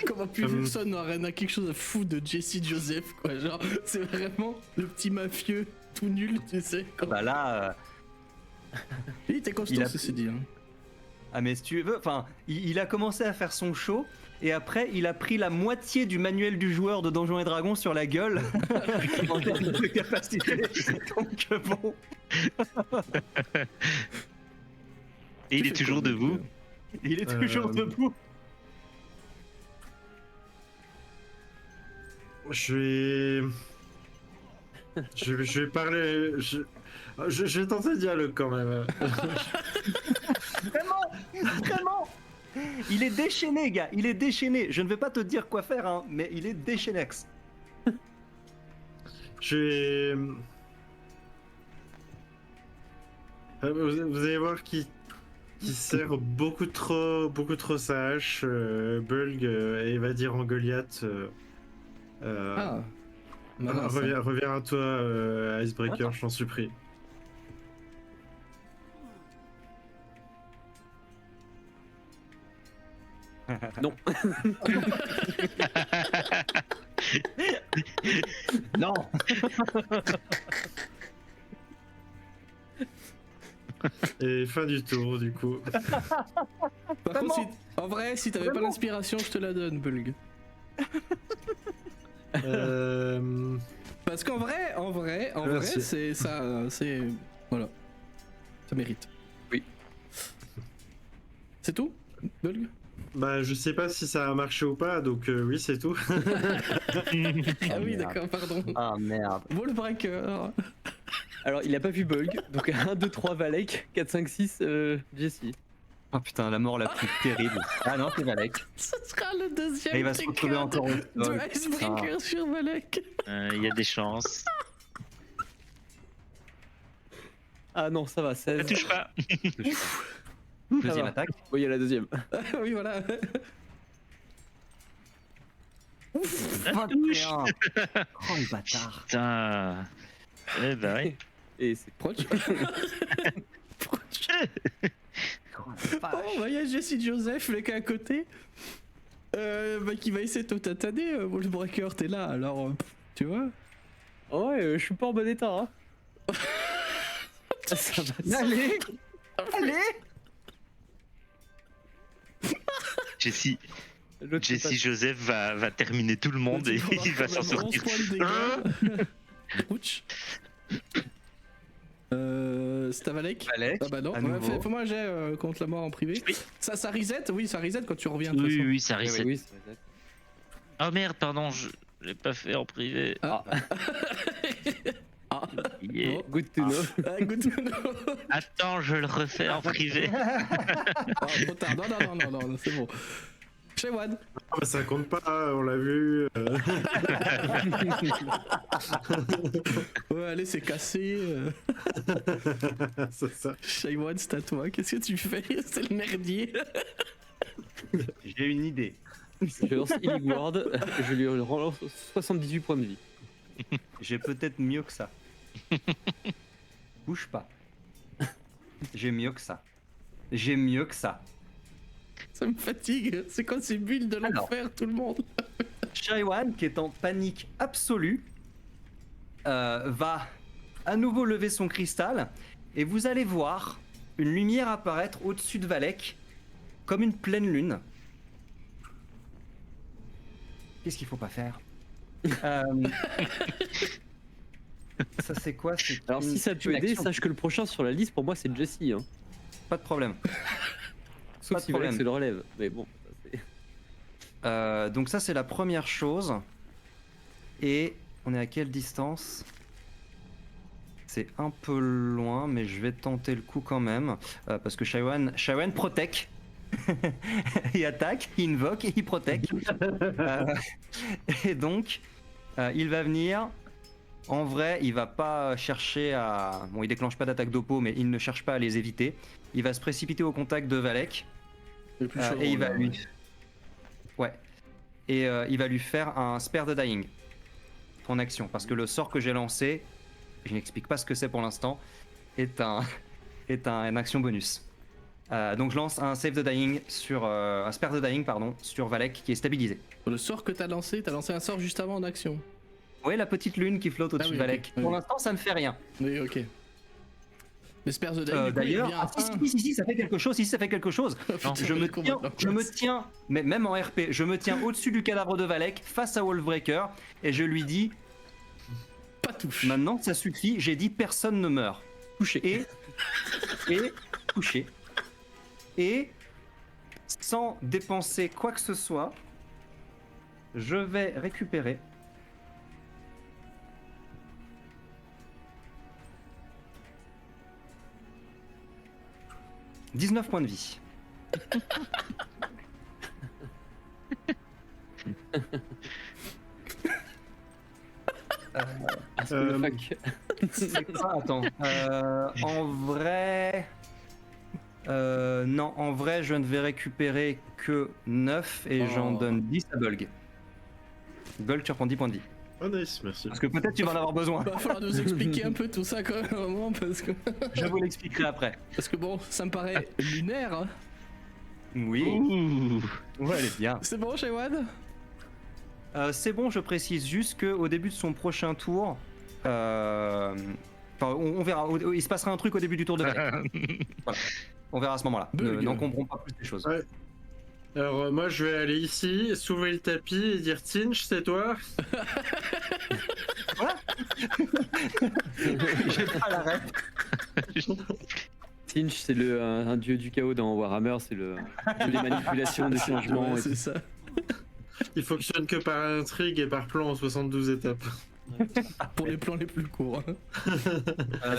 Comment plus personne n'a quelque chose à foutre de Jesse Joseph, quoi. Genre, c'est vraiment le petit mafieux tout nul, tu sais. Bah là. Il était costaud, il a- ceci dit. Hein. Ah mais si tu veux, enfin, il a commencé à faire son show et après il a pris la moitié du manuel du joueur de Donjons et Dragons sur la gueule en termes de capacité. Donc bon, Et il Tu est fais toujours quoi, debout. Bulg il est toujours debout. Je vais parler. Je vais tenter le dialogue quand même. Vraiment, il est déchaîné, gars. Il est déchaîné. Je ne vais pas te dire quoi faire, hein, mais il est déchaînex. Je vais. Vous allez voir qu'il qui serre beaucoup trop sa hache. Bulg et va dire en Goliath. Malin, ça. Reviens à toi, Icebreaker, je t'en supplie. Non. Non. Et fin du tour, du coup. Par contre, en vrai, si t'avais pas l'inspiration, je te la donne, Bulg. Parce qu'en vrai, Merci. c'est ça, c'est voilà, ça mérite. Oui. C'est tout, Bulg? Bah, je sais pas si ça a marché ou pas, donc oui, c'est tout. Ah oui, merde. d'accord, pardon. Ah merde. Wallbreaker. Alors, il a pas vu Bulg, donc 1, 2, 3, Valek, 4, 5, 6, Jesse. Oh putain, la mort la plus terrible. Ah non, c'est Valek. Ce sera le deuxième Et il va se retrouver encore au sol. de Icebreaker sur Valek. Il y a des chances. Ah non, ça va, 16. Ne touche pas. Deuxième va. attaque. Oui, il y a la deuxième. Oui, voilà. 21. Oh le bâtard. Putain. Eh bah oui. Et c'est Proche. Proche. Oh, la vache. Oh, bah, il y a Jesse Joseph, le gars à côté. Bah, qui va essayer de te tataner, Wallbreaker, t'es là, alors, tu vois. Oh ouais, je suis pas en bon état, hein. Ça va. Allez. Allez. Jessie L'autre, c'est pas- Joseph va terminer tout le monde et il va s'en sortir. 11 points de dégâts. Ouch. C'est à Valek? Valek. Ah bah non, à nouveau. fais-moi un jet contre la mort en privé. Oui. Ça reset? Oui, ça reset quand tu reviens. de toute Oui, façon. oui, ça reset. Oui, c'est vrai. Oh merde, pardon, je l'ai pas fait en privé. Ah. Yeah. Bon. Good to know. Ah, good to know. Attends, je le refais en privé. Ah, trop tard. Non, c'est bon. Shaywan. Ah, bah, ça compte pas, on l'a vu. Ouais, allez, c'est cassé. C'est ça. Shaywan, c'est à toi. Qu'est-ce que tu fais? C'est le merdier. J'ai une idée. Je lance Healing Ward, je lui relance 78 points de vie. J'ai peut-être mieux que ça. Bouge pas. J'ai mieux que ça. J'ai mieux que ça. Ça me fatigue. C'est quand ces bulles de Alors. l'enfer, tout le monde. Shaiwan, qui est en panique absolue, va à nouveau lever son cristal et vous allez voir une lumière apparaître au-dessus de Valek comme une pleine lune. Qu'est-ce qu'il faut pas faire? Ça c'est quoi? C'est Alors une- si ça une peut aider, action. sache que le prochain sur la liste pour moi c'est Jesse. Hein. Pas de problème. Sauf Pas de si Valek problème. se le relève. Mais bon, ça, c'est- Donc ça c'est la première chose. Et on est à quelle distance? C'est un peu loin, mais je vais tenter le coup quand même. Parce que Shaiwan protège. Il attaque, il invoque et il protège. Et donc, il va venir. En vrai, il va pas chercher à... Bon, il déclenche pas d'attaque d'oppo, mais il ne cherche pas à les éviter. Il va se précipiter au contact de Valek. Et il va lui... Ouais. Et il va lui faire un Spare the Dying en action. Parce que le sort que j'ai lancé, je n'explique pas ce que c'est pour l'instant, est une action bonus. Donc je lance un Save the Dying sur... un Spare the Dying, pardon, sur Valek qui est stabilisé. Le sort que t'as lancé un sort juste avant en action. Ouais, la petite lune qui flotte au-dessus Ah oui, de Valek. ok. Pour Oui. l'instant, ça ne fait rien. Oui, ok. Mais Spare the Dying, D'ailleurs, si, ça fait quelque chose. Si, ça fait quelque chose. Je me tiens, mais même en RP, je me tiens au-dessus du cadavre de Valek face à Wallbreaker et je lui dis Pas touche. maintenant ça suffit, j'ai dit personne ne meurt. Touché. Et touché. Et sans dépenser quoi que ce soit, je vais récupérer 19 points de vie. Euh, Fuck. C'est quoi? Attends. En vrai. Non, en vrai, je ne vais récupérer que 9 et j'en donne 10 à Bulg. Bulg, tu reprends 10 points de vie. Oh nice, merci. Parce que peut-être tu vas en avoir besoin. Va falloir nous expliquer un peu tout ça quand même à un moment parce que Je vous l'expliquerai après. bon, ça me paraît lunaire. Hein. Oui. Ouh. Ouais, elle est bien. C'est bon, Shaiwan? C'est bon, je précise juste qu'au début de son prochain tour, enfin, on verra. Il se passera un truc au début du tour de Valek. Voilà. On verra à ce moment-là. N'encombrons pas plus les choses. Ouais. Alors moi je vais aller ici, soulever le tapis et dire Tinch, c'est toi? J'ai pas la ref. Tinch, c'est un dieu du chaos dans Warhammer, c'est le dieu des manipulations, des changements. Ouais, et c'est tout. ça. Il fonctionne que par intrigue et par plan en 72 étapes. Pour les plans les plus courts. Hein.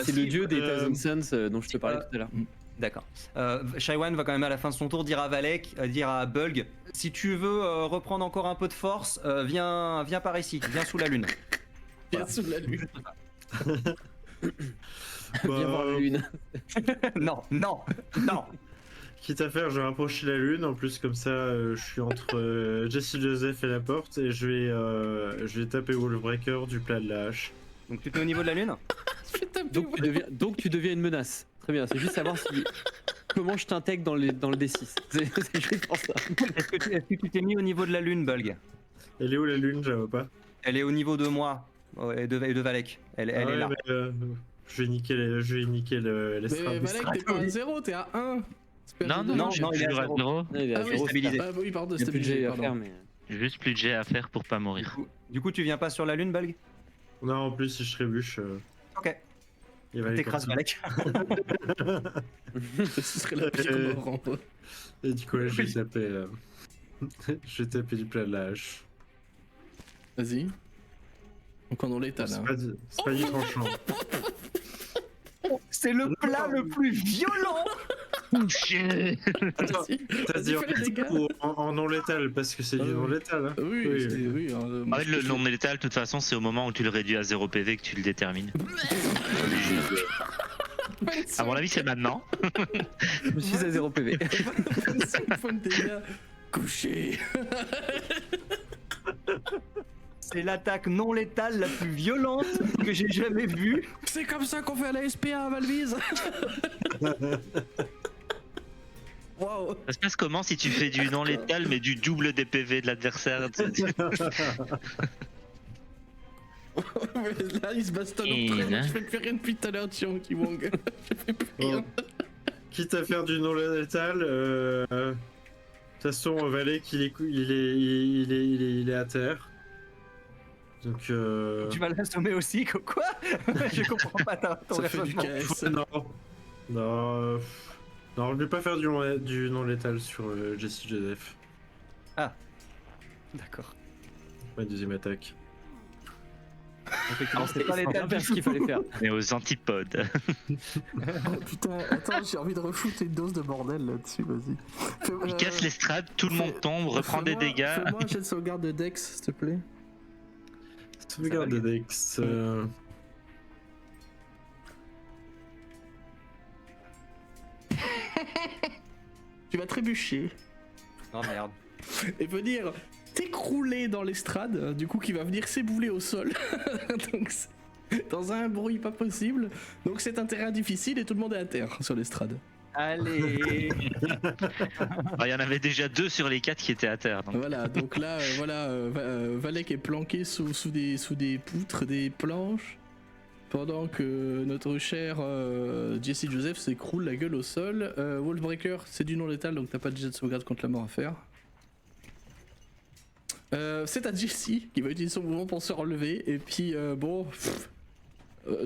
C'est le dieu des Thousand Suns dont je te parlais tout à l'heure. D'accord. Shaiwan va quand même à la fin de son tour dire à Valek, dire à Bulg, si tu veux reprendre encore un peu de force, viens par ici, viens sous la lune. Bien sous la lune. Viens voir la lune. Non. Quitte à faire, je vais rapprocher la lune. En plus, comme ça, je suis entre Jesse Joseph et la porte et je vais taper Wallbreaker du plat de la hache. Donc tu t'es au niveau de la lune? Donc tu deviens une menace. Très bien, c'est juste savoir comment je t'intègre dans le D6. C'est juste pour ça. Est-ce que tu t'es mis au niveau de la lune, Bulg? Elle est où la lune? Je la vois pas. Elle est au niveau de moi et de Valek. Elle est là. Mais, je vais niquer Mais l'estrade. Valek, t'es pas à 0, t'es à 1. Non, il est à à zéro. 0. Il est à Ah oui, zéro, stabilisé. Ah oui, pardon, il y a plus de jet stabilisé, à pardon. faire, mais. Juste plus de jet à faire pour pas mourir. Du coup, tu viens pas sur la lune, Bulg? Non, en plus, si je trébuche, Ok. il va aller T'écrases comme ça. Valek. Ce serait la pire mort en vrai. Et du coup, là, je vais taper. Je vais taper du plat de la hache. Vas-y. Donc on en l'état là. C'est pas du tranchant. C'est le plat le plus violent. Attends, t'as dit Vas-y, fais les dégâts. en non létal parce que c'est du non létal. Hein. Oui, Oui, c'est- oui. oui. En fait, le non létal, de toute façon, c'est au moment où tu le réduis à 0 PV que tu le détermines. À mon avis, c'est maintenant. Je suis à 0 PV. 25 points de dégâts. Couché. C'est l'attaque non létale la plus violente que j'ai jamais vue. C'est comme ça qu'on fait à la SPA à Valvise. Waouh. Ça se passe comment si tu fais du non létal mais du double des PV de l'adversaire? Là, il se bastonne entre eux. Je fais plus rien depuis tout à l'heure, Tian qui Wong. Je fais plus rien. Quitte à faire du non létal, de toute façon, Valek il est à terre. Donc. Tu vas l'assommer aussi, quoi? Je comprends pas ton Ça fait du raisonnement. KS. Non, je vais pas faire du non létal sur Jesse Joseph. D'accord. Ma deuxième attaque. Effectivement, c'est pas C'est létal bien ce qu'il fallait faire. Mais aux antipodes. Putain, attends, j'ai envie de refoutre une dose de bordel là-dessus, vas-y. Il casse l'estrade, tout le monde tombe, reprend des dégâts. Fais-moi un jet de sauvegarde de Dex, s'il te plaît. Sauvegarde de Dex. Tu vas trébucher Oh merde. et venir t'écrouler dans l'estrade, du coup qui va venir s'ébouler au sol. Donc dans un bruit pas possible. Donc c'est un terrain difficile et tout le monde est à terre sur l'estrade. Allez. Il y en avait déjà 2 sur les 4 qui étaient à terre. Donc. Voilà, donc là, Valek est planqué sous des poutres, des planches, pendant que notre cher Jesse Joseph s'écroule la gueule au sol. Wallbreaker, c'est du non létal, donc t'as pas de jet de sauvegarde contre la mort à faire. C'est à Jesse qui va utiliser son mouvement pour se relever, et puis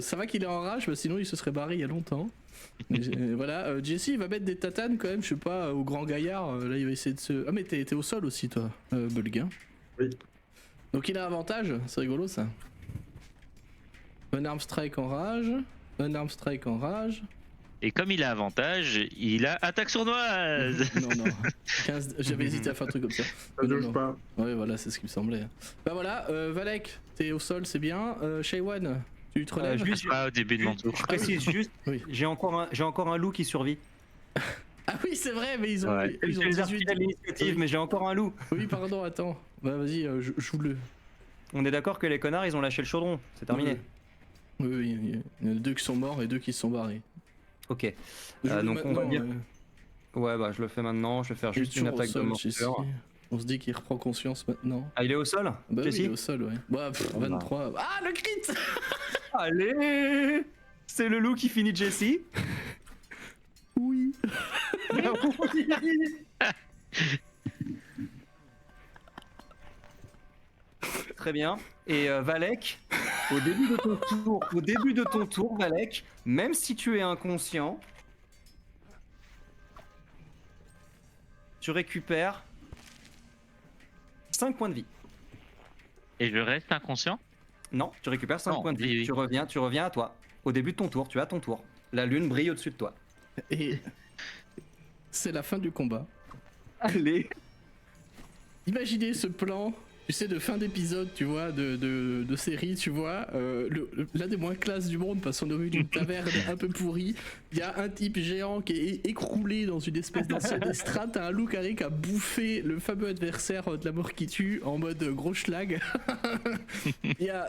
ça va qu'il est en rage, bah sinon il se serait barré il y a longtemps. Voilà, Jesse il va mettre des tatanes quand même, je sais pas, au grand gaillard. Là il va essayer de se. Ah, mais t'es au sol aussi, toi, Bulguin. Oui. Donc il a avantage, c'est rigolo ça. Un arm strike en rage. Un arm strike en rage. Et comme il a avantage, il a attaque sournoise. Non, 15... J'avais hésité à faire un truc comme ça. Ça Non, touche non. pas. Ouais, voilà, c'est ce qui me semblait. Bah voilà, Valek, t'es au sol, c'est bien. Shaiwan, tu te relèves. Juste, Pas au début de mon tour. je précise juste, Oui. j'ai encore un loup qui survit. Oui, c'est vrai, mais ils ont, Ouais. ils ont Je les ai 18. refilés à l'initiative, mais j'ai encore un loup. Oui, pardon, attends. Bah, vas-y, joue-le. On est d'accord que les connards, ils ont lâché le chaudron. C'est terminé. Oui, il y en a 2 qui sont morts et 2 qui se sont barrés. Ok. Joue-le Donc on va maintenant, dire. Ouais, bah je le fais maintenant. Je vais faire juste une toujours au attaque de sol, morsure. Jesse. On se dit qu'il reprend conscience maintenant. Ah, il est au sol, Bah oui, Jesse. il est au sol, ouais. Bah, Bon, bah. 23. Ah, le crit. Allez, c'est le loup qui finit Jesse. Oui. Très bien. Et Valek, au début de ton tour, Valek, même si tu es inconscient, tu récupères 5 points de vie. Et je reste inconscient? Non, tu récupères 5 Non, points de vie. oui. Tu reviens à toi. Au début de ton tour, tu as ton tour. La lune brille au-dessus de toi. Et c'est la fin du combat. Allez. Imaginez ce plan, tu sais, de fin d'épisode, tu vois, de série, tu vois, l'un des moins classes du monde, parce qu'on est au milieu d'une taverne un peu pourrie. Il y a un type géant qui est écroulé dans une espèce d'ancienne estrade. T'as un loup carré qui a bouffé le fameux adversaire de la mort qui tue en mode gros schlag. Il y a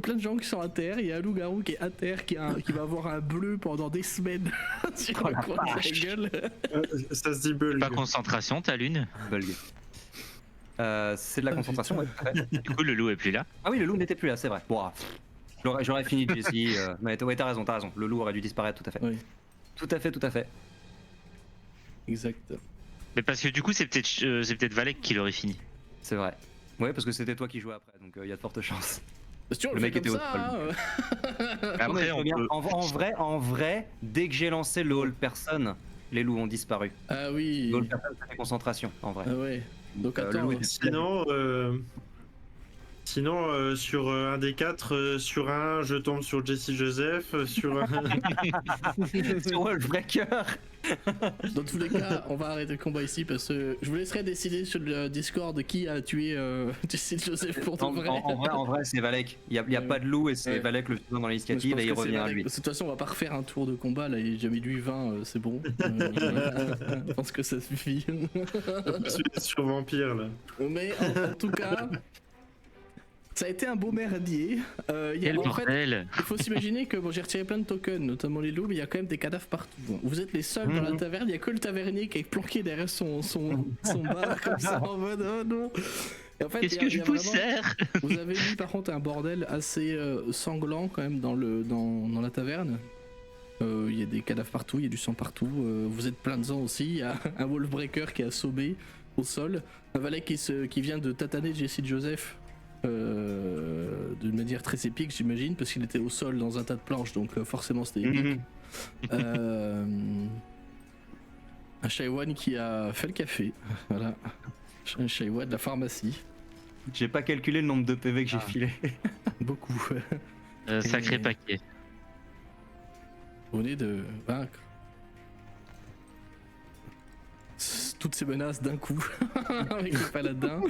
plein de gens qui sont à terre. Il y a un loup-garou qui est à terre, qui va avoir un bleu pendant des semaines sur le coin de la gueule. Ça se dit bulg. Pas concentration, ta lune. Bulg. C'est de la concentration. Ouais. Du coup, le loup est plus là. Ah oui, le loup n'était plus là, c'est vrai. Bon, j'aurais fini Jesse. Mais ouais, t'as raison. Le loup aurait dû disparaître, tout à fait. Oui, Tout à fait. exact. Mais parce que du coup, c'est peut-être Valek qui l'aurait fini. C'est vrai. Ouais, parce que c'était toi qui jouais après, donc il y a de fortes chances. Parce que Le le mec mec était comme au ça, Après, Non, mais je on reviens. peut... En vrai, dès que j'ai lancé le Hall Person, les loups ont disparu. Ah oui. Le Hall Person, c'est la concentration, en vrai. Ah ouais. Donc le attends. loup était- Sinon, sur un des 4, sur un, je tombe sur Jesse Joseph, sur un... Sur Wolfbreaker. Dans tous les cas, on va arrêter le combat ici parce que je vous laisserai décider sur le Discord qui a tué Jesse Joseph pour de vrai. En vrai, c'est Valek. Il n'y a pas de loup et c'est Ouais. Valek le suivant dans Je l'initiative pense et il que c'est revient à Valek. lui. De toute façon, on va pas refaire un tour de combat là. Il a jamais eu 20, c'est bon. Je pense que ça suffit. Je suis sur Vampire, là. Mais en tout cas, ça a été un beau merdier. Quel En fait, bordel! il faut s'imaginer que bon, j'ai retiré plein de tokens, notamment les loups, mais il y a quand même des cadavres partout. Vous êtes les seuls dans la taverne, il n'y a que le tavernier qui est planqué derrière son bar comme ça en mode oh non. Et en fait, Qu'est-ce il y a- que il y je a vous vraiment- sers? Vous avez mis par contre un bordel assez sanglant quand même dans la taverne. Il y a des cadavres partout, il y a du sang partout. Vous êtes plein de sang aussi. Il y a un Wolfbreaker qui est assommé au sol. Un valet qui vient de tataner Jesse Joseph d'une manière très épique, j'imagine, parce qu'il était au sol dans un tas de planches, donc forcément c'était épique. Un Shaiwan qui a fait le café. Voilà. Un Shaiwan de la pharmacie. J'ai pas calculé le nombre de PV que j'ai filé. Beaucoup. Sacré paquet. Vous venez de vaincre toutes ces menaces d'un coup avec le paladin.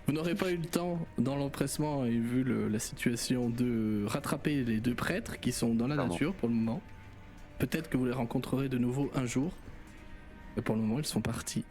Vous n'aurez pas eu le temps, dans l'empressement et vu la situation, de rattraper les 2 prêtres qui sont dans la Clairement. nature pour le moment. Peut-être que vous les rencontrerez de nouveau un jour. Mais pour le moment, ils sont partis.